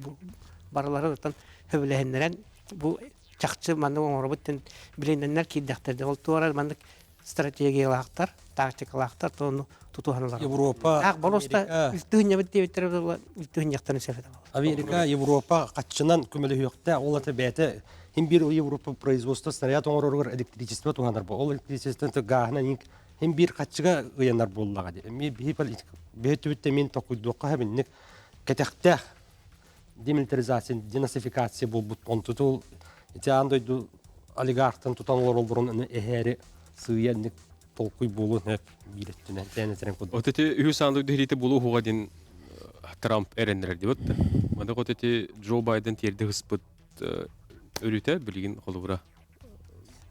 барлары тан хөбөлөһөннөрөн бу чакчы маны оңорбуттен биленденнер кийдактерде ол туара маны стратегиялактар тактикалактар тону тутуханалар Европа ак болоста үстүнө биттер үстүнөктөн сефет Америка, Европа катчынан көмөлө хөктө олата бете хим бир Европа производство снаряд оңорор электричество тугандар бу. Ол электричеството гахна ник hem bir kaçıga uyanlar bollaga de. Emi bir politik bütütte min tokudukka hebinlik ketekte demilitarizasyon, denasifikasyon bu ontutul ite andoydu oligarktan tutanlar olurun eheri sığyanlık толкуй болу hep билеттүнен тенетен код. Отети үһүсанды дэрите булу хугадин Трамп эреннер дибет. Мада отети Джо Байден терди хыспыт өрүтө билген холура.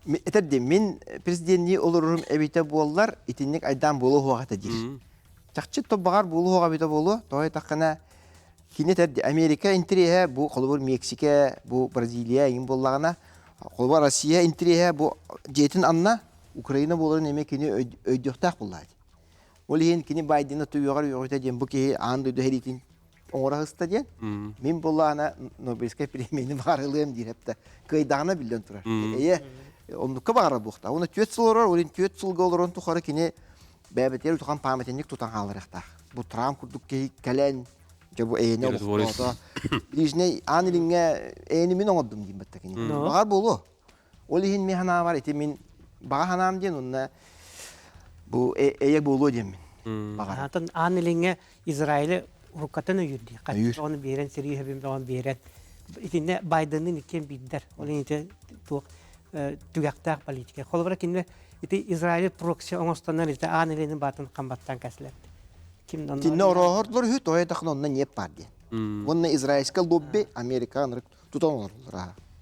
Этерди мен президентни олорум эбите боллар итинник айдан болу хуагата дир. Чакчы тобагар болу хуага бите болу той такана кинетерди Америка интерие бу холур Мексика бу Бразилия ин боллагана холур Россия интерие бу жетин анна Украина боларын эмекини өйдөктак буллайды. Ол ен кини Байдена туйгар йогыта ден бу ки анды дөритин оңора хыста ден. Мен буллана Нобелевская премияны барылым дирепте. Кайдана билден турар. Оннукка бара бухта. Оны төт сылорор, олин төт сылга олорон тухары кини бәбетер утган памятник тутан халырыкта. Бу Трамп курдук ки кален жабу эйне олоқта. Бижне анилинге эйни мен оңоддум дим бетте кини. Багар болу. Олин механа бар эти мен бага ханам ден онна бу эйе болу дем мен. Багар. Атын анилинге Израиль рукатын үйүрди. Кат оны берен сери хебим даган берет. Итинне Байденин икен биддер. Олин ите тук түгәктәк политика. Холбара кинне ите Израиль прокси оңостаннан ите анилинин батын камбаттан кәсләп. Кимдон Тинне орохордлар ху той тахын онна не парди. Онна израильска лобби американрык тутанлар.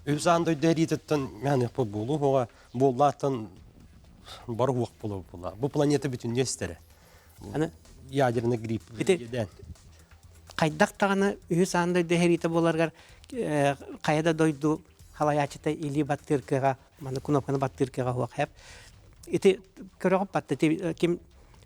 Үсандой дәритеттен мәне по болу хуга боллатын бар хуак болу була. Бу планета бүтүн нестере. Аны Ядерный грипп. Ите- кайдак таганы үс андай дехерите боларгар кайда дойду халаячыта или баттыркага мана кунапканы баттыркага хуак хеп. Ите көрөгөп батты ким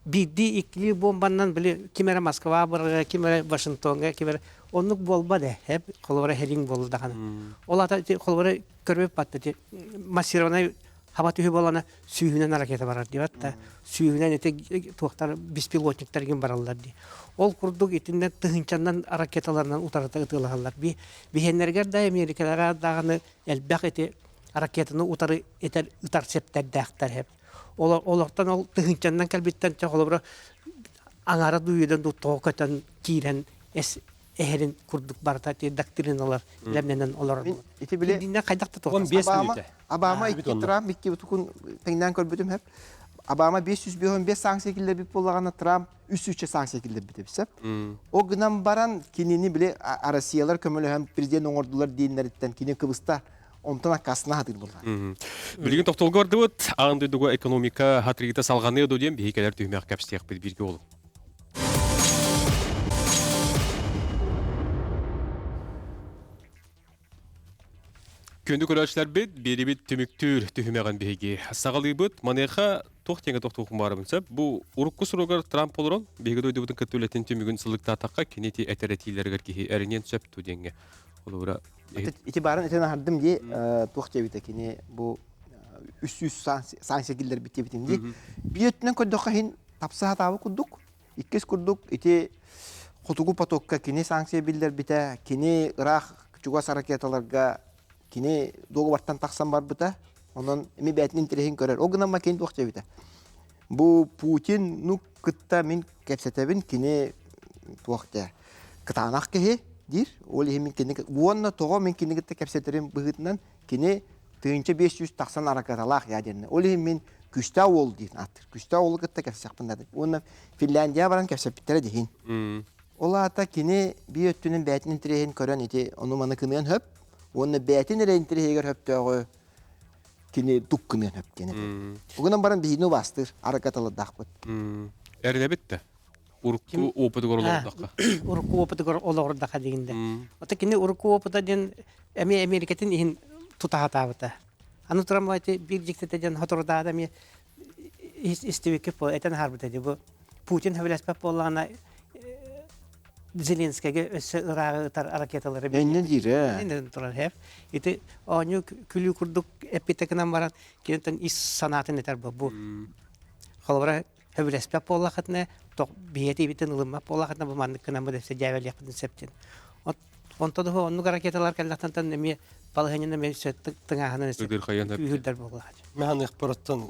бидди икли бомбандан биле кимере Москва бар, кимере Вашингтонга, кимере оннук болбады хеп колора херинг болду даганы. Олата колора көрөп батты массированный хаба түйі болана сүйінен ракета барар деп атта. Сүйінен ете туақтар беспилотниктар ген баралар ди. Ол курдук итинен тыгынчандан ракеталарынан утарата ытылалар. Бихеннергер да Америкалара даганы элбек эти ракетаны утары этер ытар септер дактар хеп. Олортан ол тыгынчандан калбиттен чаколобра аңара дуйдан ду тоокатан кирен эхерин курдук барта те доктриналар лемненен олар. Ити биле Динне кайдакта тоокат. 15 минуте. Обама икки Трамп икки бутукун теңнен көрбүдүм хеп. Обама 515 санкциялар бип болганына Трамп 300 санкциялар бип бисеп. О гынан баран кинини биле Россиялар көмөлө һәм президент оңордулар дейнлерден кини Кыбыста онтана касына хатыр булган. Билген токтолгор дебет, андыдыгы экономика хатрыгыта салганы додем бейкелер түймәк кәпстек бирге ол. Көндү көрәчләр бит, бери бит төмүктүр төһмәгән беге. Сагалый бит, манеха тохтеңе тохтук барым сәп, бу урукку сурогар Трамп болор, беге дойды бутын көтөлетен төмүгүн сылыкта такка кенети әтеретиләргә ки әринен сәп түдеңге. Олора Ити барын этен хардым ди тохча бите кини бу 300 санкциялар бите битим ди. Биетнен көдөккө хин тапса хатабы кудук. Иккес курдук ити хотугу потокка кини санкция билдер бите, кини Ирак чуга ракеталарга кини догу бартан таксан бар бите. Онон эми бәтин интерехин көрөр. Огынан ма кини тохча бите. Бу Путин ну кытта мен кепсетебин кини тохча. Кытанак ке дир, ол хемин кини уонна того мен кини гитте кепсетерим быгытынан кини тыынча 500 таксан аракаталак ядерне. Ол хемин күстә ол дин атыр. Күстә ол гитте кепсекпинде. Онна Финляндия баран кепсептере дин. Олата кини биөттүнүн бәтин интерехин көрөн ити ону маны кынын хөп. Онна бәтин интерехигер хөптөгө кини дуккынын хөп кени. Огынан баран бийну бастыр аракаталы дакпыт. Әрине битте. Урукку опыты горолордакка. Урукку опыты олордакка дегенде. Ота кини урукку опыты ден Америкатын ин тутахатабыта. Аны турамайты бир жиктетен хоторда адами истебекке по этен харбыта ди бу Путин хавласпап болгана Зеленскийге Ирак ракеталары Эннен дире. Эннен турар хеп. Ити оню күлү курдук эпитекнан баран кенетен ис санатын этер бу. Холбара хавласпап болгатны ток биети битен ылымма болгатны бу мандыкынан бу десе жавел яктын септен. Онтоды онну ракеталар келдактан эми балыгынна мен сөт тыңаһынан Ыгыр хаян хэп. үйүрдер болгон. Мәһән ихпараттан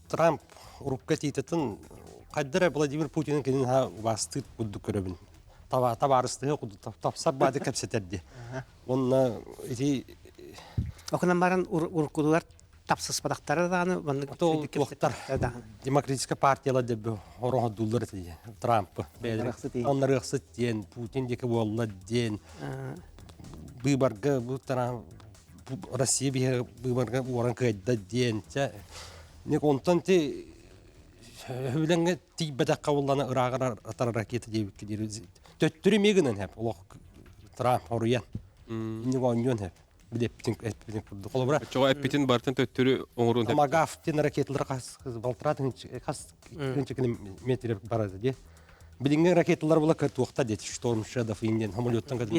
Трамп урукка титетін қаддара Владимир Путинин кенин ха бастыт кудду көрөбүн. Табарыстыгы кудду тапсап бады кепсетерди. Онна ити Окунан баран уркудулар тапсыз падактары дааны мынды Ол уақыттар демократическая партиялар деп орохдулар ди Трамп. Оннар ыксыт ден Путин деке болла ден. Выборга бу Трамп Россия бе выборга оран кайда ден. Не контанты хүләнгә тибәдә кавыллана ырагыр атар ракета дип кидер. Төттүрү мегенен хәп. Ул Трамп орыян. Инде гоньон хәп. Билептин курду колобра. Чога эпитин бартын төттүрү оңурун деп. Тамагав тен ракеталар балтыратын кенчекин метр барады ди. Билинген ракеталар була кыртуакта ди. Шторм Шедов инден самолеттан кадым.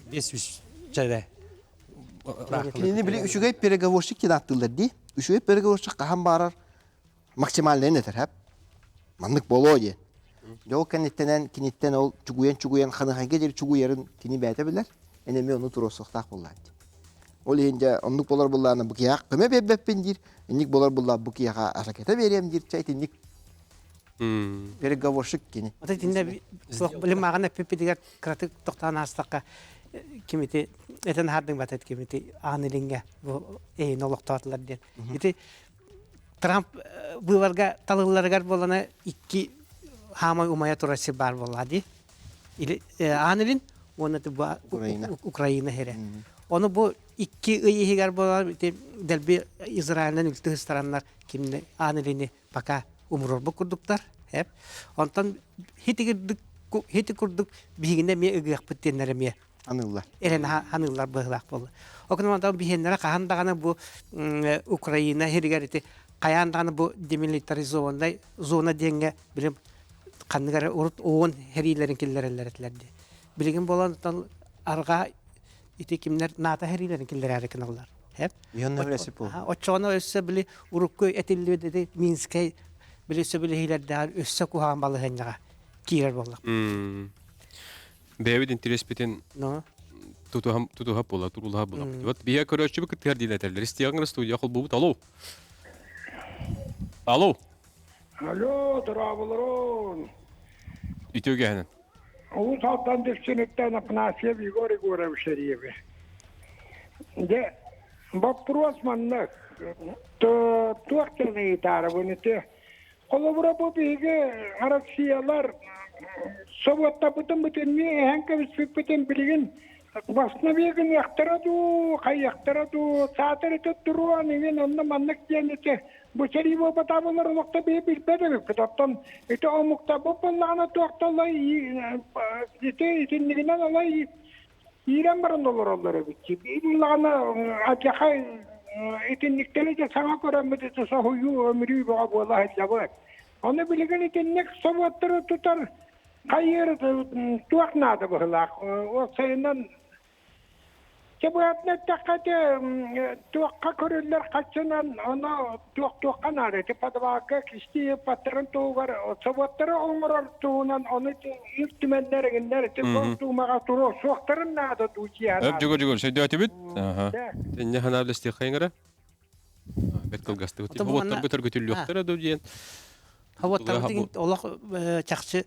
500 чаре. Кини били үшүгөй переговорщик кидаттылар ди. Үшүгөй переговорщик кахан барар максималный нетер хәп. Маннык боло ди. Жол кинеттен ол чугуян ханыханга жер чугуярын тини бәте билер. Энеме ону туросуктак буллар ди. Ол енді ондық болар бұлланы бұқияқ көме бәппен дир. Ендік болар бұлла бұқияға аракета берем дир. Чайтынник переговорщик кені. Ота тинде билим агана пепедигер кратык токтан астакка кимити этен хардың батет кимити анылинге бу нолоктатлар ден. Ити Трамп буларга талыларгар болана 2 хамай умая турасы бар болады. Или анылин онаты Украина хере. Onu bu 2 ıyıgar bolar delbi İsrail'den ülke stranlar kimne anılini baka umurur bu kurduklar hep. Ondan hiti kurduk bihinde mi ıgıyak büttenlere mi Anıllar. Eren hanıllar bağlak bolu. Okundan bihenlere kahandağını bu Ukrayna herigariti kayandağını bu demilitarizovanda zona denge bilim kanıgara urut oğun herilerin killerlerlerdi. Bilgin bolan arga iti kimler nata herilerin killerleri kınavlar. Hep. Yönne resip o. O çoğuna össe bile Urukköy etilli dedi Minsk'e bilese bile hiler daha össe kuhan balı hencağa kirer bollak. David interes biten No. tutuhap bola, turulhap bola. Вот бия көрөчү бу кытыр дилетерлер. Истиягыңыз студия кол бубут. Алло. Алло. Алло, здраволорон. Итөгәһенен. Ол салтан дексенеттен Афанасьев Егор Егорович. Де вопрос маннах. То туактыны тарабыны те. Колобра бу биге Россиялар Советта бүтін ме хәңкәбіз бүтін білген басына беген яқтыраду, қай яқтыраду, сатыр етіп тұруа неген онны маннық дейінеті. Бұл сәрі бұл батабылар ұлықта бей білбеді көптаптан. Еті омықта бұл болағына туақта олай, етінігінен олай ирен барын олар олар өбітші. Бұлағына атяқай етініктері де саңа көремеді тұса хойу өмірі бұға болағын жабы. Оны білген етіннік советтері тұтар Hayır, tuaknadı bu hılak. O sayından Cebiyatına takkatı tuakka körüller kaçınan onu tuakkan araydı. Padavaka kişiye patron tuğar. Sovatları onurur tuğunan onu ilk tümenlerinden bu tuğmağa turu. Soğukların nadı tuğuya. Öp jogor şey dötü bit. Aha. Tenne hanarlı istihayngara. Bekkel gastı. Bu otur götür götürlü yoktur da diyen. Hava tarafı olaq çaqçı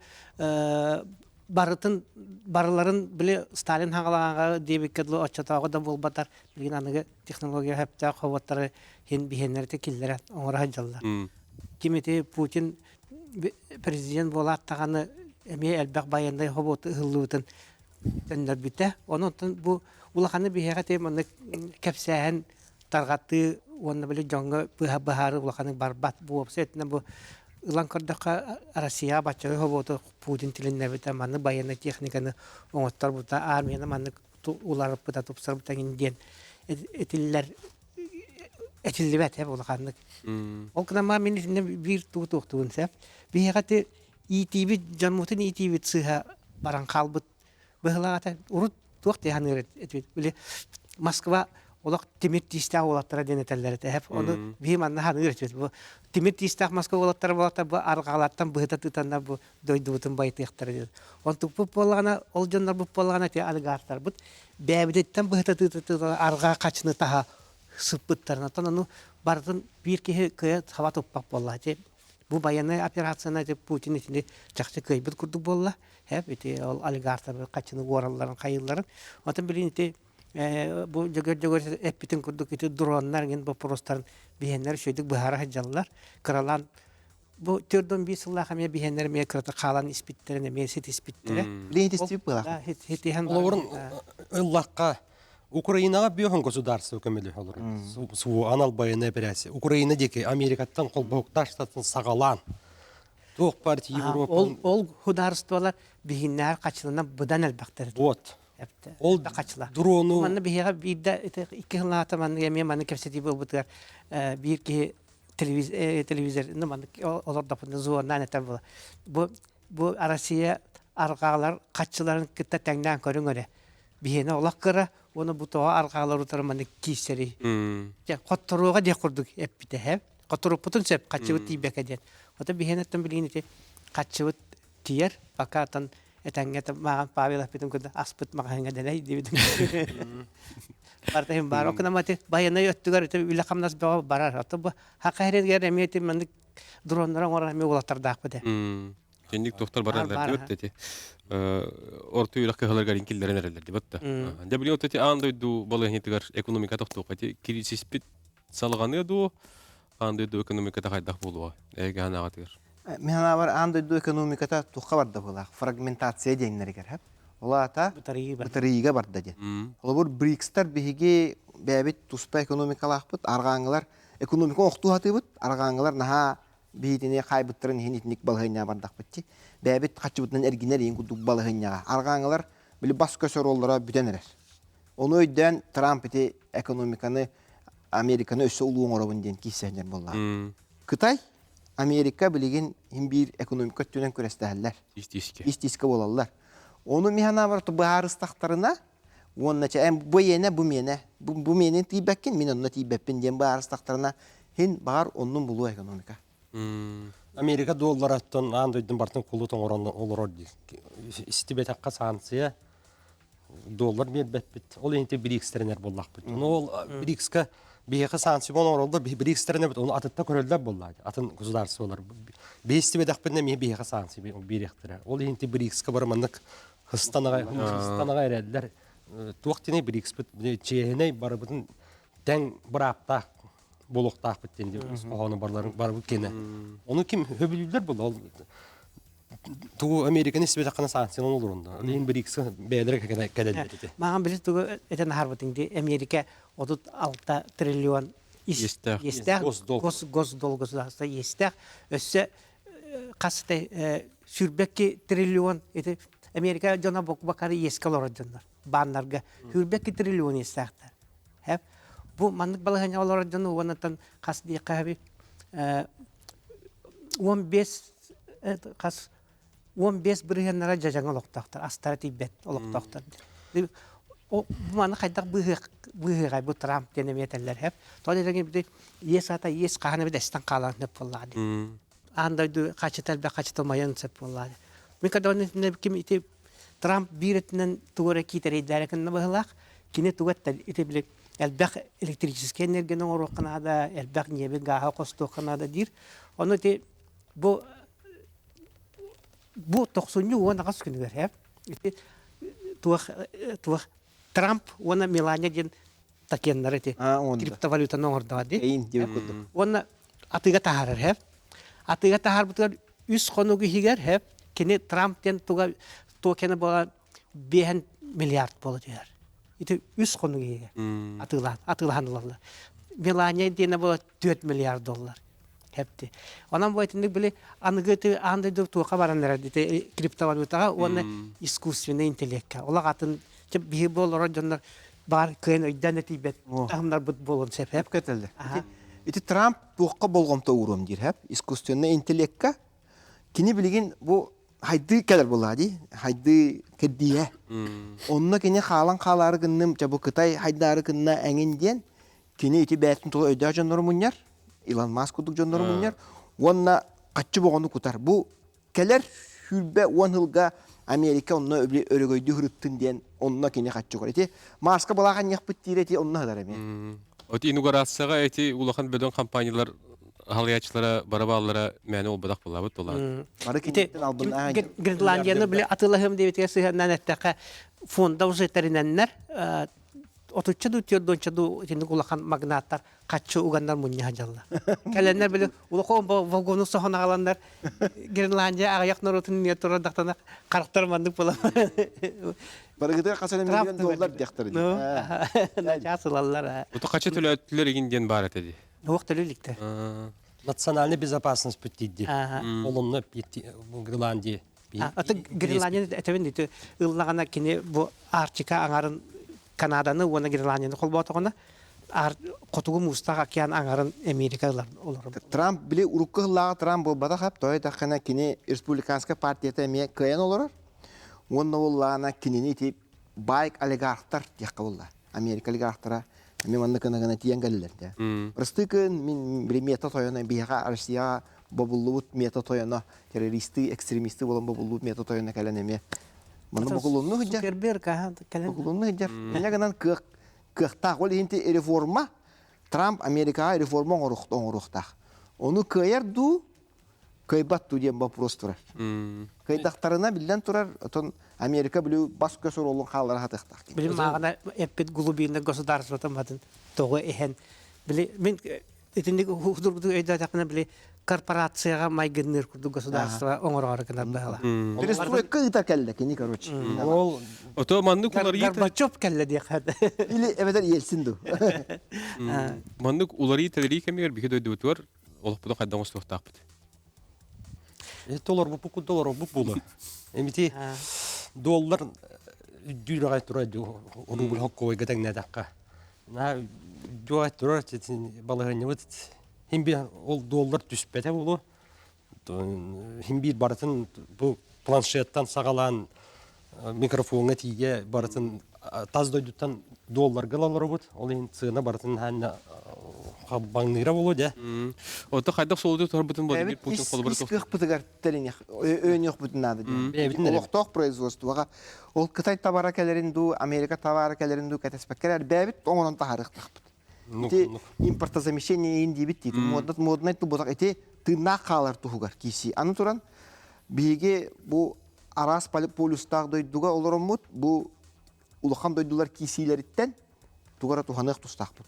barıların bile Stalin hağalağı debekkedli açatağı da bulbatar bilgin anıgı teknolojiya hepta havatarı hen bihenleri tekillere oңора hacallar. Kimiti Putin prezident bolat tağını eme elbaq bayanday hobotu hıllıvıtın tender bite. Onun bu ulaqanı bihega temini kepsehen targatı onu bile jonga baharı ulaqanı barbat bu opsetne bu Ilan kordaka Rusya başçığı hobotu Putin tilinne bita manı bayanı teknikani oңоттар buta armiyana manı ularıp buta topsar buta indiyen etilli bet hep olaqanlık. O kınama minnesinde bir tuğtuğun sep. Bir hekati İTV canmutun İTV tsıha baran kalbıt. Bıhılağata urut tuğ tehanır etbit. Bile Moskva олақ темир тиістақ олаттара денетелері тәп. Оны бейім анна ханы үретпет. Бұл темир тиістақ Москва олаттары болаттар, бұл арғалаттан бұғыта тұтанда бұл дойдуытын байтықтары деді. Он тұп бұп болғана, ол жонлар бұп болғана те алыгарттар бұд. Бәбідеттен бұғыта тұтанда арға қачыны таға сыппыттарына. Оны бардың бір кеге көе хава топпақ болла. Бұл баянай операцияна Путин етінде жақсы көйбіт күрдік болла. Ол олигархтар қачыны оралларын, қайылларын. Онтан білін бұл жөгөр әппетін күрдік дронлар, бұл простарын бейенлер шөйдік бұхара жалылар. Қыралан, бұл түрден бей сыллаға мен бейенлер мен кірді қалан іспеттеріне, мен сет іспеттері. Лейн тестіп бұлақ. Олорын ыллаққа Украинаға бүйоған государство көмелі олар. Су анал байына бірәсі. Украина деке Америкаттан қолбауқташтатын сағалан. Тоқ партия Европа. Ол хударстволар бейіннәр қачылынан бұдан әлбәқтері. Вот. Ол дрону. Манны бейіға бейді 2 жылата манны кәпсеті бұл бұтығар бір ке телевизор, олар дапында зуаннан әтен бұл. Бұл Россия арғалар қачыларын күтті тәңнен көрін өрі. Бейіні олақ қыры, оны бұтыға арғалар ұтары манны кейсері. Қоттыруға де құрдық әппіті әп. Қоттыруқ бұтын сөп, қачывыт дейбек әден. Ота бейінеттен білейін еті қачывыт тиер, бақа атын әтәңгеті маған Павел әппетін күнді аспыт мағанға дәләй дейбдің. Бартайым бар, оқына маты байына өттігер, үлі қамнас бәға барар. Ота бұл хаққа әредгер әмейті мәнді дронларын орын әмей олаттардақ бұды. Кендик доктор баралар деп өттети. Орты үйлақ кығылар ғарин келдерін әрелер деп өтті. Дәбілі өттети андойду балығынетігер экономика тоқтуға. Кирисиспит салғаны ду, андойду экономиката қайдақ болуға. Әйге анағатығыр. Мен бар андойду экономиката тұққа барды бұлақ. Фрагментация дейінлері кер. Ола ата бұтарыйға барды де. Ола бұр брикстар бігеге бәбет тұспа экономикалақ бұд, арғаңылар экономика оқту хаты бұд, арғаңылар наға бейдіне қайбыттырын хенетінік балығыня бардақ бұдти. Бәбет қатшыбытынан әргінер ең күдік балығыняға. Арғаңылар білі бас көсір олдыра бүтен әрер. Оны өйден Трамп еті экономиканы, Американы өсі ұлуын орабын ден кейсәнер болла. Қытай, Америка білеген бір экономика түнен көрестәлілер. Истиске болалар. Оны механа бар бағарыстақтарына, онына бұ ене, бұ мене, бұ менен тейбәккен, мен онына тейбәкпен ден бағарыстақтарына хен бағар онның бұлу экономика. Америка доллар аттан андойдың бартын құлытын оранын олар орды. Истебет аққа санкция доллар бербәтпет. Ол енте брикстерінер боллақ бұд. Ол брикска бейіқі санкция болын оралды, брикстеріне бұд. Оны атытта көрілдер боллады. Атын государство олар. Бейістебет ақпетіне мен бейіқі санкция беректірі. Ол енте брикска барымандық хыстанаға әрәділер. Туақтене брикс бұд. Чейіне бары бұдың тәң бір аптақ болуқтақ біттенде оғаны бар бұд кені. Оны кем хөбілілер бұл? Туғы Американы себет аққана санкциялан olur onda. Leyin bir ikisi beyler kədədir. Mağan bilir tuğu eten harbatında Amerika 36 trilyon yestək, gosdolgusu da yestək. Össe qasıda sürbeki trilyon Amerika cana bakarı yeskal oradanlar. Banlarga sürbeki trilyon yestəkdir. Hep bu manlık balığına olaradığını ondan qasıda qabi 15 біргенлere жажаңа олықтақтар, астары тейбет олықтақтар. Bu manı qaydaq bıhıqay, bu Trump denemetələr hep. Toda деген bir yes ata yes qahana bir destan qalan hep vallahi. Andaydı qaçıtəlbə qaçıtılmayan hep vallahi. Men kadar ne kim iti Trump biretinden tuğra kiтерейдәрәкенне быһылак, кине тугатта ите билек elbaq elektrический энергияның орықына да, elbaq небе gaha qostoqына да дир. Оны те bu 90'lı ona qas günü hep. Tuğ Trump ona Melania den takenleri te kriptovalyutanın orada de. Ona atıga taharar hep. Atıga tahar butar üst konugu higer hep. Kene Trump den tuğ kene bola 5 milyard bolu diyor. İte üst konugu higer. Atılan. Melania den bola 4 milyar dolar. Hepti. Ondan bu etinde bile anıgıtı andaydı tuğka baranlar dedi kriptovalyutaga ona искусственный интеллектка. Ola atın bir bol oradanlar bar kıyın öden etibet. Tahımlar bu bolun hep keteldi. İti Trump tuğka bolğamta uğrum dir hep. искусственный интеллектка kini bilgin bu Haydi keler bulladı. Haydi kediye. Onunla kini kalan kaları kındım. Çabuk kıtay haydarı kınna engin diyen. Kini iti beytin tolu ödüyor canları munyar. Elon Musk kuduk canları munyar. Onunla kaççı boğunu kutar. Bu keler hülbe 10 yılga Amerika onunla örgöydü hırıttın diyen onunla kini kaççı kutar. Iti Musk'a bulakan yakpıt direti onunla hadar emi. Oti inaugurasiyaga eti ulakan bedon kampanyalar halyaçlara, baraballara məni olbadak bulabıt dolar. Barı kinitten aldın. Grenlandiyаны біле атылығым деп етке сыйғаннан әттәқі фонда ұзайттарынаннар отучча ду тёрдонча ду тинdik улахан магнаттар каччы угандар мунья жалла. Кәленнәр биле улахан вагону сохана аландар Гренландия аяк наротын не туры дактана карактар мандык була. Барыгыда касалым миллион доллар дяктыр. Часылалар. Ота кача төлөттүлөр игинден бар этеди. Уктылыктар. Национальная безопасность путиди. Олонны Гренландия. Аты Гренландия этебен дите ыллагана кине бу Арктика аңарын Канаданы уна Гренландияны колботогона котугу мустак океан аңарын Америкалар олар. Трамп биле уруккылага Трамп болбада хап той тахана кини республиканская партията ме кыян олар. Онна оллана кинини тип байк олигархтар якылла. Америка олигархтара мен манны кына тиян галлер да. Простыкын мен мета тойона бияга Россия бабулут мета тойона террористы экстремисты болон бабулут мета тойона каленеме. Манны богулунну хыджа. Керберка кален. Богулунну хыджа. Меня ганан кыхта гол инти реформа Трамп Америка реформа оңрухта. Onu kıyardu, kıybattu diye вопрос турар. Kıydaktarına bilden turar, oton Amerika biliyor bas kösür olun hallara hatıqtaq. Bilim mağana epet glubinne государствотан батын тоғы эхен. Били мен этинdik худурду өйдө такына били корпорацияга майгыннер курду государство оңоргары кына бала. Перестройка кыйта келде кини короче. Ол Ото мандык улар ит. Горбачев келле дия хат. Или эведер елсинду. Мандык улар ит тедри кемер бике дөйдү бар. Олуп буда кайдан остуктакпыт. доллар bu доллар bu bulu. Emiti dollar düragay turaydı rubl hakkoy gadan nadaqqa. Na joy turar çetin balahını vat. Hem bir ol dollar düşpete bulu. Hem bir baratın bu planşettan sağalan mikrofona tiye baratın taz doydutan dollar galanlar bud. Olin sığına baratın hanna Bangnira bolu da. Ото кайда солду тор бутун боду Evet, Путин колбар искых пытыгар телин ön yok bütün nadı. Олохтох производствоға. Ол Кытай табаракелерин ду, Америка табаракелерин ду катеспеккелер бәбит оңонон тахарыктак. Ити импортозамещение инди бит. Модна ту бозак ити тына калар тугар киси. Аны туран биге бу арас полюстаг дойдуга олоромут бу улахан дойдулар кисилериттен тугара туханық тустақпыт.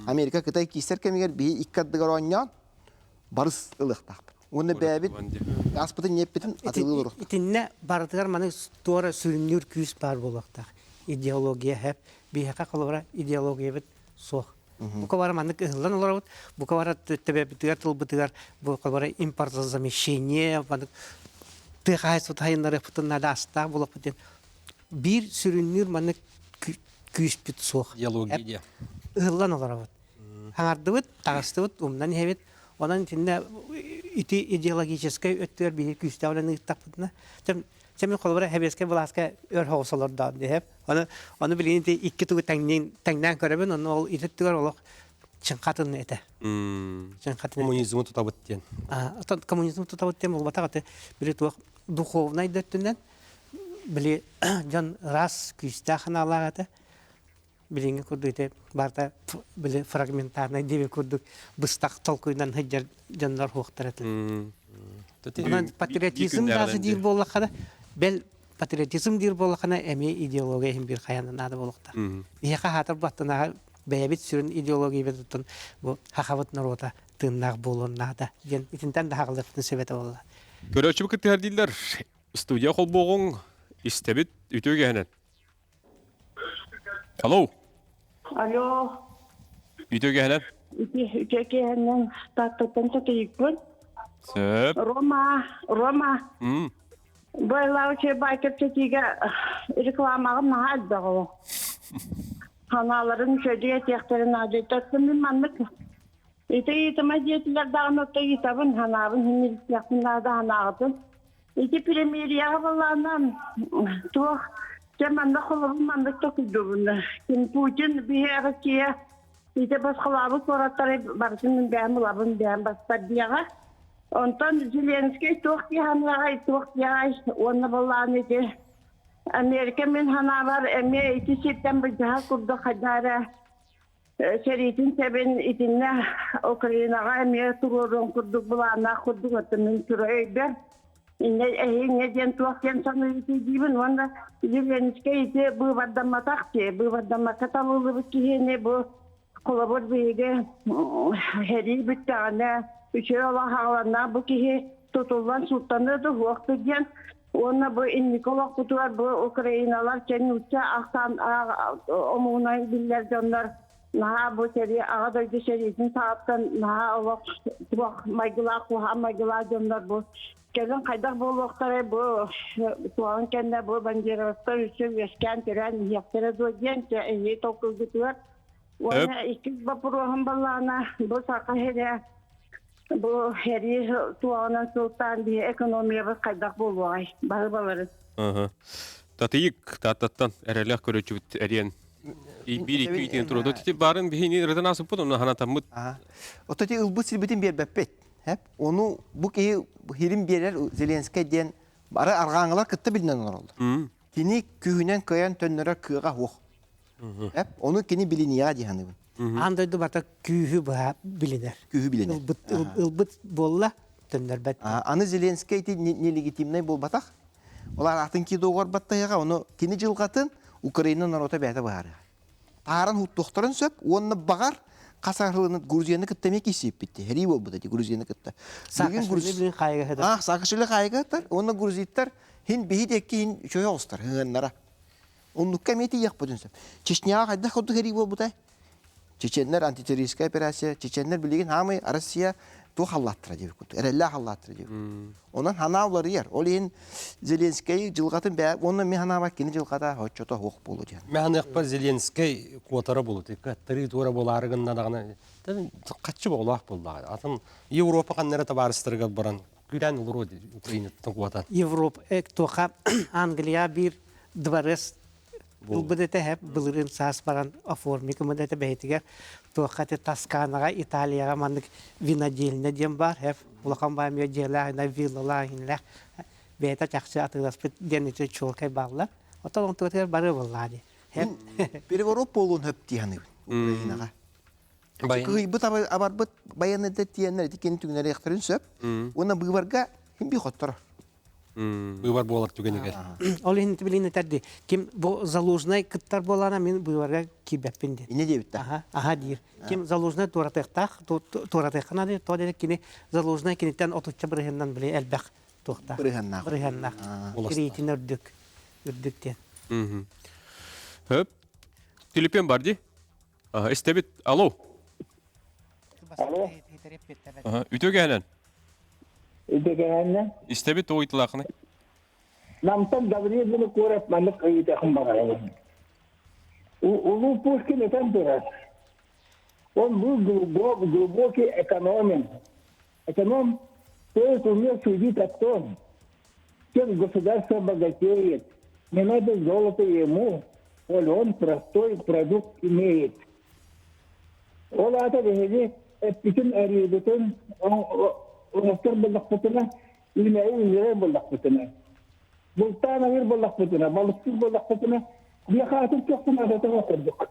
Америка Кытай кисер кемегер бии иккаддыгар оңнян барыс ылықтақпыт. Оны бәбит аспытын неппетін атылы ұрық. Итинне бардыгар маны туара сүрүнүр күс бар болуктак. Идеология хеп бияка колора идеология бит соқ. Бу кабара маны кылан олар бу кабара тебетигер тылбытыгар бу кабара импортозамещение маны тыгайс тайыннары футунна да аста болуп битен. Бир сүрүнүр маны күс бит соқ. Идеология. Ылан олар бит. Хаңардыбыт, тагыстыбыт, умнан хебет. Онан тинне ити идеологический өттөр бир күстәвлен ыттакпытна. Сәмен колбара хәбескә буласка өр хосалардан дип. Аны билген ити икки тугы таңнан көрәбен, аны ул итеттер олак чынкатын әтә. Чынкатын. Коммунизм тутабыт дигән. Ата коммунизм тутабыт дигән ул батагы бир тук духовный дәттеннән биле жан рас күстәханаларда билинге күрдүтә барда биле фрагментарный дип күрдүк быстак толкуйдан хаҗар жаннар хуктарат. Патриотизм дазы дир боллакада бел патриотизм дир боллакана эми идеология хим бир хаянын ады болуктар. Бияка хатыр баттына бәябит сүрүн идеология бетутун бу хахават народа тыннак болоннада. Ген итинтен да хагылыктын себети болла. Көрөчү бекеттер дилер. Студия колбогоң истебит үтөгөнөн. Алло. Алло. Үтөгөнөн. Үтөгөнөн таттан чакыйкын. Сөп. Рома. Байлаучы байкептетиге рекламага наад дагы. Каналларын шөдөгө тектерин адеттен маннык. Ите мадиетлер дагы нотта итабын ханабын хиннер якында да ханагын. İki pремьерияға баланам. Туох, жаманда қолыбын мандық токуйду бұны. Ким Путин бие Россия, ите басқалабы сораттары барсын бәм ұлабын бәм бастар дияға. Онтан Зеленский туох дияғай, оны балан ете. Америка мен хана бар, әме 2 септембір жаға күрді қадары шеритин себен итинне Украинаға әме тұрорын күрдік бұлана күрдік өтімін түрі өйдер. Инне ден туақтен саны ете дейбін, онда Зеленский ете бұйвардаматақ те, бұйвардамақа табылы бұт кейіне бұ қолабыр бейге хәри бүттіғана, үшер ола қағылана бұ кейі тұтылған сұлтаны да уақты ден. Оны бұл инниколог бұтуар бұл Украиналар кәні үтсе ақтан омуынан білер жонлар наға бұл сәрі ағадайды шәретін сағаптан наға олақ майгыла қуға майгыла жонлар бұл кәлін қайдақ бұл оқтары бұл туағын кәнді бұл бандировастар үшін өскен түрән ектері дөден әйе тоқыл бұтуар. Оны ikkiz бапыруғын балағына бұл сақа хәрі bu heri tuğanan sultan diye ekonomiye kaydak bulvay. Bağırbaları. Tatıyık tattattan erelek körücübüt eriyen. Bir iki itin turudu. Titi barın bihini rıdan asıp bunu hana tamut. O tati ılbı silbitin bir beppet. Hep onu bu ki hirim birer Zelenski diyen bara arğanlar kıttı bilinen oldu. Kini kühünen köyen tönlere kığa hoq. Hep onu kini biliniya diye Andaydı bata kühü bilinir. Kühü bilinir. Ilbıt bolla tönler bet. Anı Zelenski iti ne legitimnay bol batak. Olar atın ki doğar battayaga onu kini jılgatın Ukrayna'nın narota beyte bağırı. Tarın hut doktorun söp onu bağır kasarlığını Gruziyan'ı kıttamak isip bitti. Heri bol bu da Gruziyan'ı kıtta. Sakışlı bir kaygı hedef. Sakışlı kaygı hedef. Onu Gruziyitler hin bihi dekki hin şöyle olstar. Hınlara. Onu kemiyeti yak budun söp. Çeşniyağa hayda kodu heri bol bu da. Çeçenler antiterörist operasyon, Çeçenler bilgin hamı Rusya tu hallattıra diye kutu. Erelle hallattıra diye. Ondan hanavları yer. Oleyin Zelenskiy jılgatın be, onun mi hana bak kini jılgata hoçota hoq bolu diye. Мәһән якпа Зеленский квотара булды. Территория буларыгында дагына катчы булак булды. Атын Европа каннары табарыстырга баран. Күрән улыр Украина квота. Европа тоқа Англия bir dvares Bulbudete hep bulurum sahas paran oformik umudete beytiger. Toqate Toskanaga İtalya'ga mandık vina jeline diyen var hep. Ulaqan baymiyo jelahina villalar hinler. Beyta çaqçı atılaspet denete çolkay bağlar. Ota on toqter barı vallahi. Hep Bir Avrupa olun hep diyanı Ukrayna'ga. Çünkü bu tabi abar bu bayan edet diyenler diken tügnere yaktarın söp. Ona bu varga hem bir xottar. Бывар болар түгенеге. Ол енді біліне тәрді. Кем бұл залужнай кыттар болана мен бұйварға кибәппен ден. İne diye bitti. Аха дейір. Кем залужнай туратайқана дейір. То деді кені залужнай кенеттен отуча бірігеннен біле әлбәқ тоқта. Бірігеннақ. Бірігеннақ. Кірейтін үрдік. Үрдіктен. Höp. Tilipen bardi. İstebit. Alo. Alo. Ütö gelen. İdegene. İstebit o itlaqını. Namtan Gabriel bunu korup manlık ayıda kumbağa. Ulu Pushkin etan duras. Он был глубокий экономист. Эконом, то есть умел судить о том, чем государство богатеет. Не надо золото ему, он простой продукт имеет. Он это видит, bütün arıyordun, Ondan bulduklarına, ilmeği yere bulduklarına. Bultana bir bulduklarına, balıksız bulduklarına, bir hatır çoktan adeta oturduk.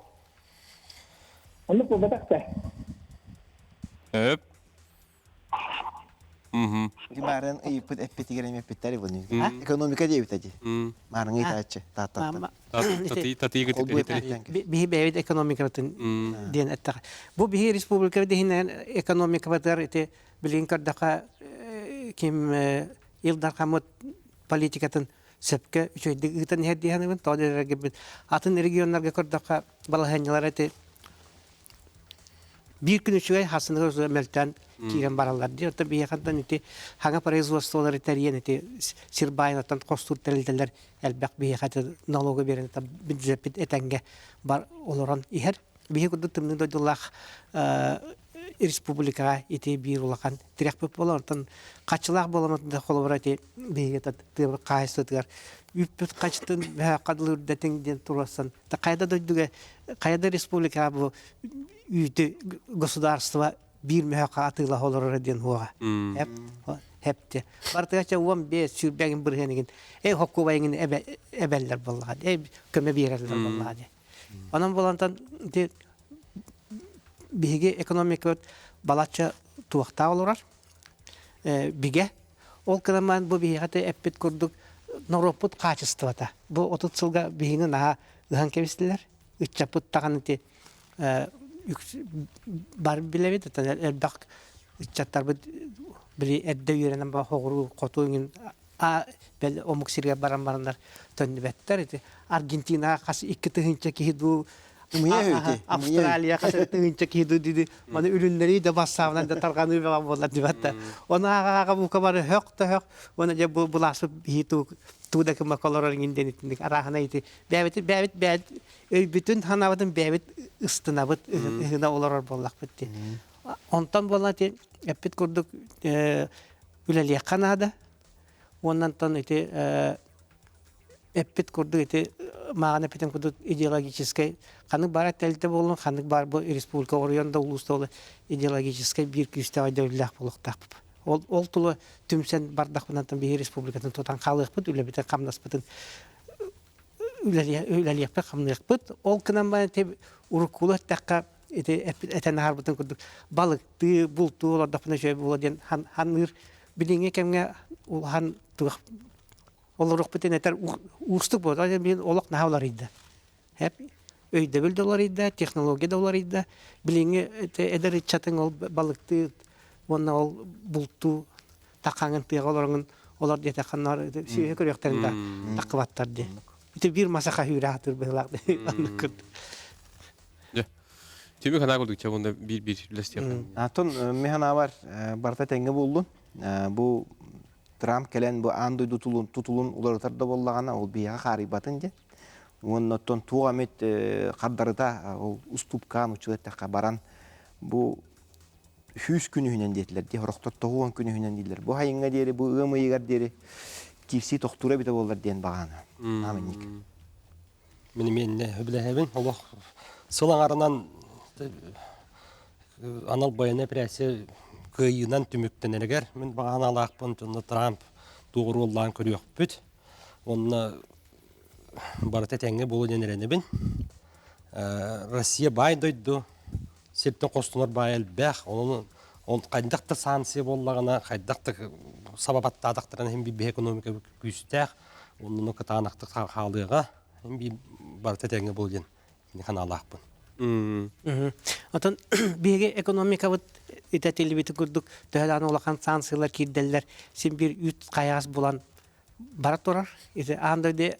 Onu bu batakta. Höp. Dimarın ayıp epeti gelem epetleri bunu. Ekonomika diye bitadi. Marın itaçı, tatata. Tatıyı gitip. Bihi beyit ekonomik ratın diyen ettak. Bu bihi Respublika dehinen ekonomik vatar ite bilin kardaka kim yıldar kamut politikatın sepke şöyle dikitan her diyen ben tadere gibi atın regionlarga kardaka balahanyalar ite bir gün şöyle hasını melten kiren baralar diyor tabi yakından ite hangi производстволар iteriyen ite sirbaynatan kostur telteler elbek bir yakatı nalogu veren tabi büdjet etenge bar oloran iher bir kudu tümünde dolak республикага ити бир улахан тирекпеп болортон качылак боломотунда холоборати бегет тыбыр кайсытыгар үппүт качтын кадылырдатың ден турасан та кайда дойдуга кайда республика бу үйдү государство бир мөһака атыла холорор ден хуга хепте бартыгача уам бе сүрбегин биргенигин хоккубайгин эбеллер болган көмө бирерлер болган анан болантан биге экономика балача туакта олорар биге ол краман бу бигате эппит курдук норопут качествата бу 30 жылга бигини на ган кебистилер үччапыт таганыти бар билебит элбак үччаттар били эдде үйренен ба хогуру котуңин бел омуксирге барандар төннүбеттер Аргентина кас 2 тыгынча киду Австралия касы тыгынча киду диди маны үлүннери да бассавынан да тарганы болот дибатта онага бука бар хөк оны же буласып биту тудак макалорын инденитник арахана ити бәбит бүтүн ханабытын бәбит ыстынабыт ыгына олар боллак битти онтан болати эппит курдук үлелия Канада оннан тан ити эппит курдук ити мағана петен курдук идеологической ханык бар телте болун ханык бар бу республика орыйонда улустолы идеологической бир күстө айдылак болуктак ол тулы түмсен бардакынан бир республикатын тотан калыкпыт үлебитен камнаспытын үлелиякпы камныкпыт ол кынан ба те урукулу такка этен харбытын курдук балыкты булту олардапына жөй болоден ханыр билиңе кемге ул хан тук олорок битен этер устук болот мен олок нахалар иде хеп өйдө билдолар иде технология долар иде билиңе эдер чатын ол балыкты онна ол булту такаңын тыгаларың олар дете ханнар сүйө көрөктөрүндө такыбаттар ди ите бир масака хүрәтер белак ди Теми хана курдук чагында бир лестер. Атон механа бар барта теңге болду. Бу Трамп келен бу андой тутулун улартарда боллагана ол бияга карыйбатын же. Оннотон туамет каддарыта ол уступкан учулеттакка баран бу 100 күнүнөн детилер. Де роктор 9 күнүнөн дилер. Бу хайынга дери бу ымыйгар дери кипси токтура бите болдар ден багана. Аминник. Мен билебин Аллах сылаңарынан анал баяна прясе кыйынан түмүктенергер мен багана алакпын жонда Трамп тууруллан көрөкпүт онна барата теңге болу денеренебин Россия бай дойду септен костунар байыл бах он кайдакта санкция боллагана кайдакта сабабаттадактыран hem bir ekonomika күстәк онны катанакты халыга hem bir барата теңге болу ден мен хана алакпын Отон биге экономика вот итетили бит курдук тәһәлән улакан санкциялар кирделләр син бир ют каягас булан бара торар ите анда де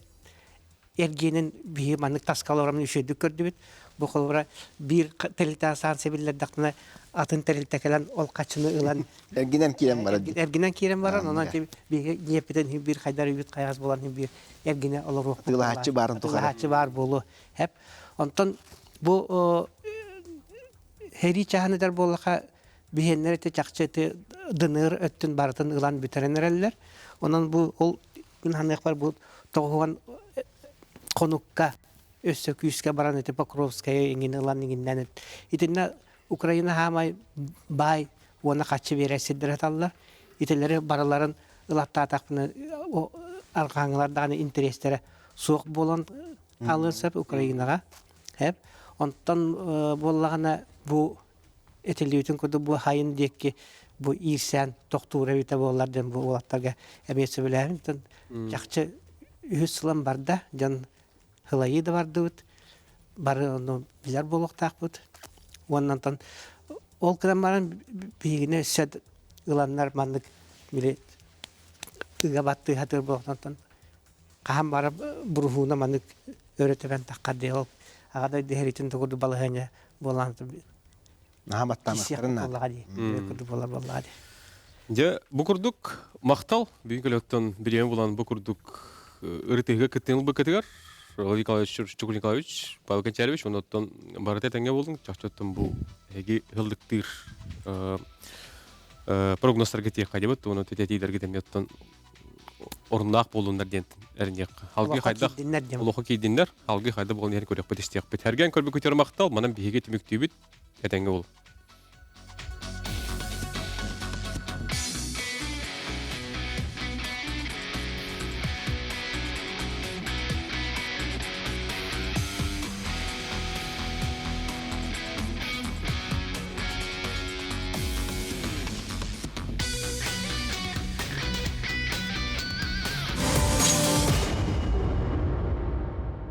эргенен бие маннык таскаларымны үшөдүк көрдү бит бу холбара бир телта санкция биллер дактына атын телта келен ол качыны ылан Эргинен кирен баран онан биге непетен бир хайдар ют каягас булан бир эргене олор тылачы барын тылачы бар болу хеп онтон бу хери чахандар болка бихеннерте чакчыты дыныр өттүн бартын ылан битеренерлер онан бу ол күнханак бар бу тогуган конукка өссө күскө баран эте Покровская эңин ылан эңинден итинне Украина хамай бай оны качы бересидер аталлар ителери бараларын ылатта такны аркаңлардан интерестери сук болон алысып Украинага хеп онтан боллагана бу этелиютун коду бу хайын декки бу ирсен токтура бите боллардан бу улаттарга эмесе билем жакчы үсүлам барда жан хылайыда бардыбыт бары ону билер болуктакбыт оннан ол крамаран бигине сет ыланнар мандык биле габатты хатыр болуктан кам барып бурхуна мандык өрөтөбөн таккады ол агада деритин тогуду балаһаня боланты нахаматтамактарына болар. Же бу курдук мактал бүгүнкөлөттөн биреме булан бу курдук ырытыга кеттен бу кетигер Владимир Николаевич, Чукул Николаевич, Павел Кончалович, он оттон барыта тәңге болдың, чақтоттын бұл әге ғылдықтыр прогностарға тек қайдебет, оны тәтейдерге тәметтен орындақ болуындар ден әрінек. Халғы қайдақ, олықы кейдіндер, халғы қайда болуын ерін көрек бітістек бет. Әрген көрбі көтерім ақтал, манан бейге түміктей бет, әтәңге бол.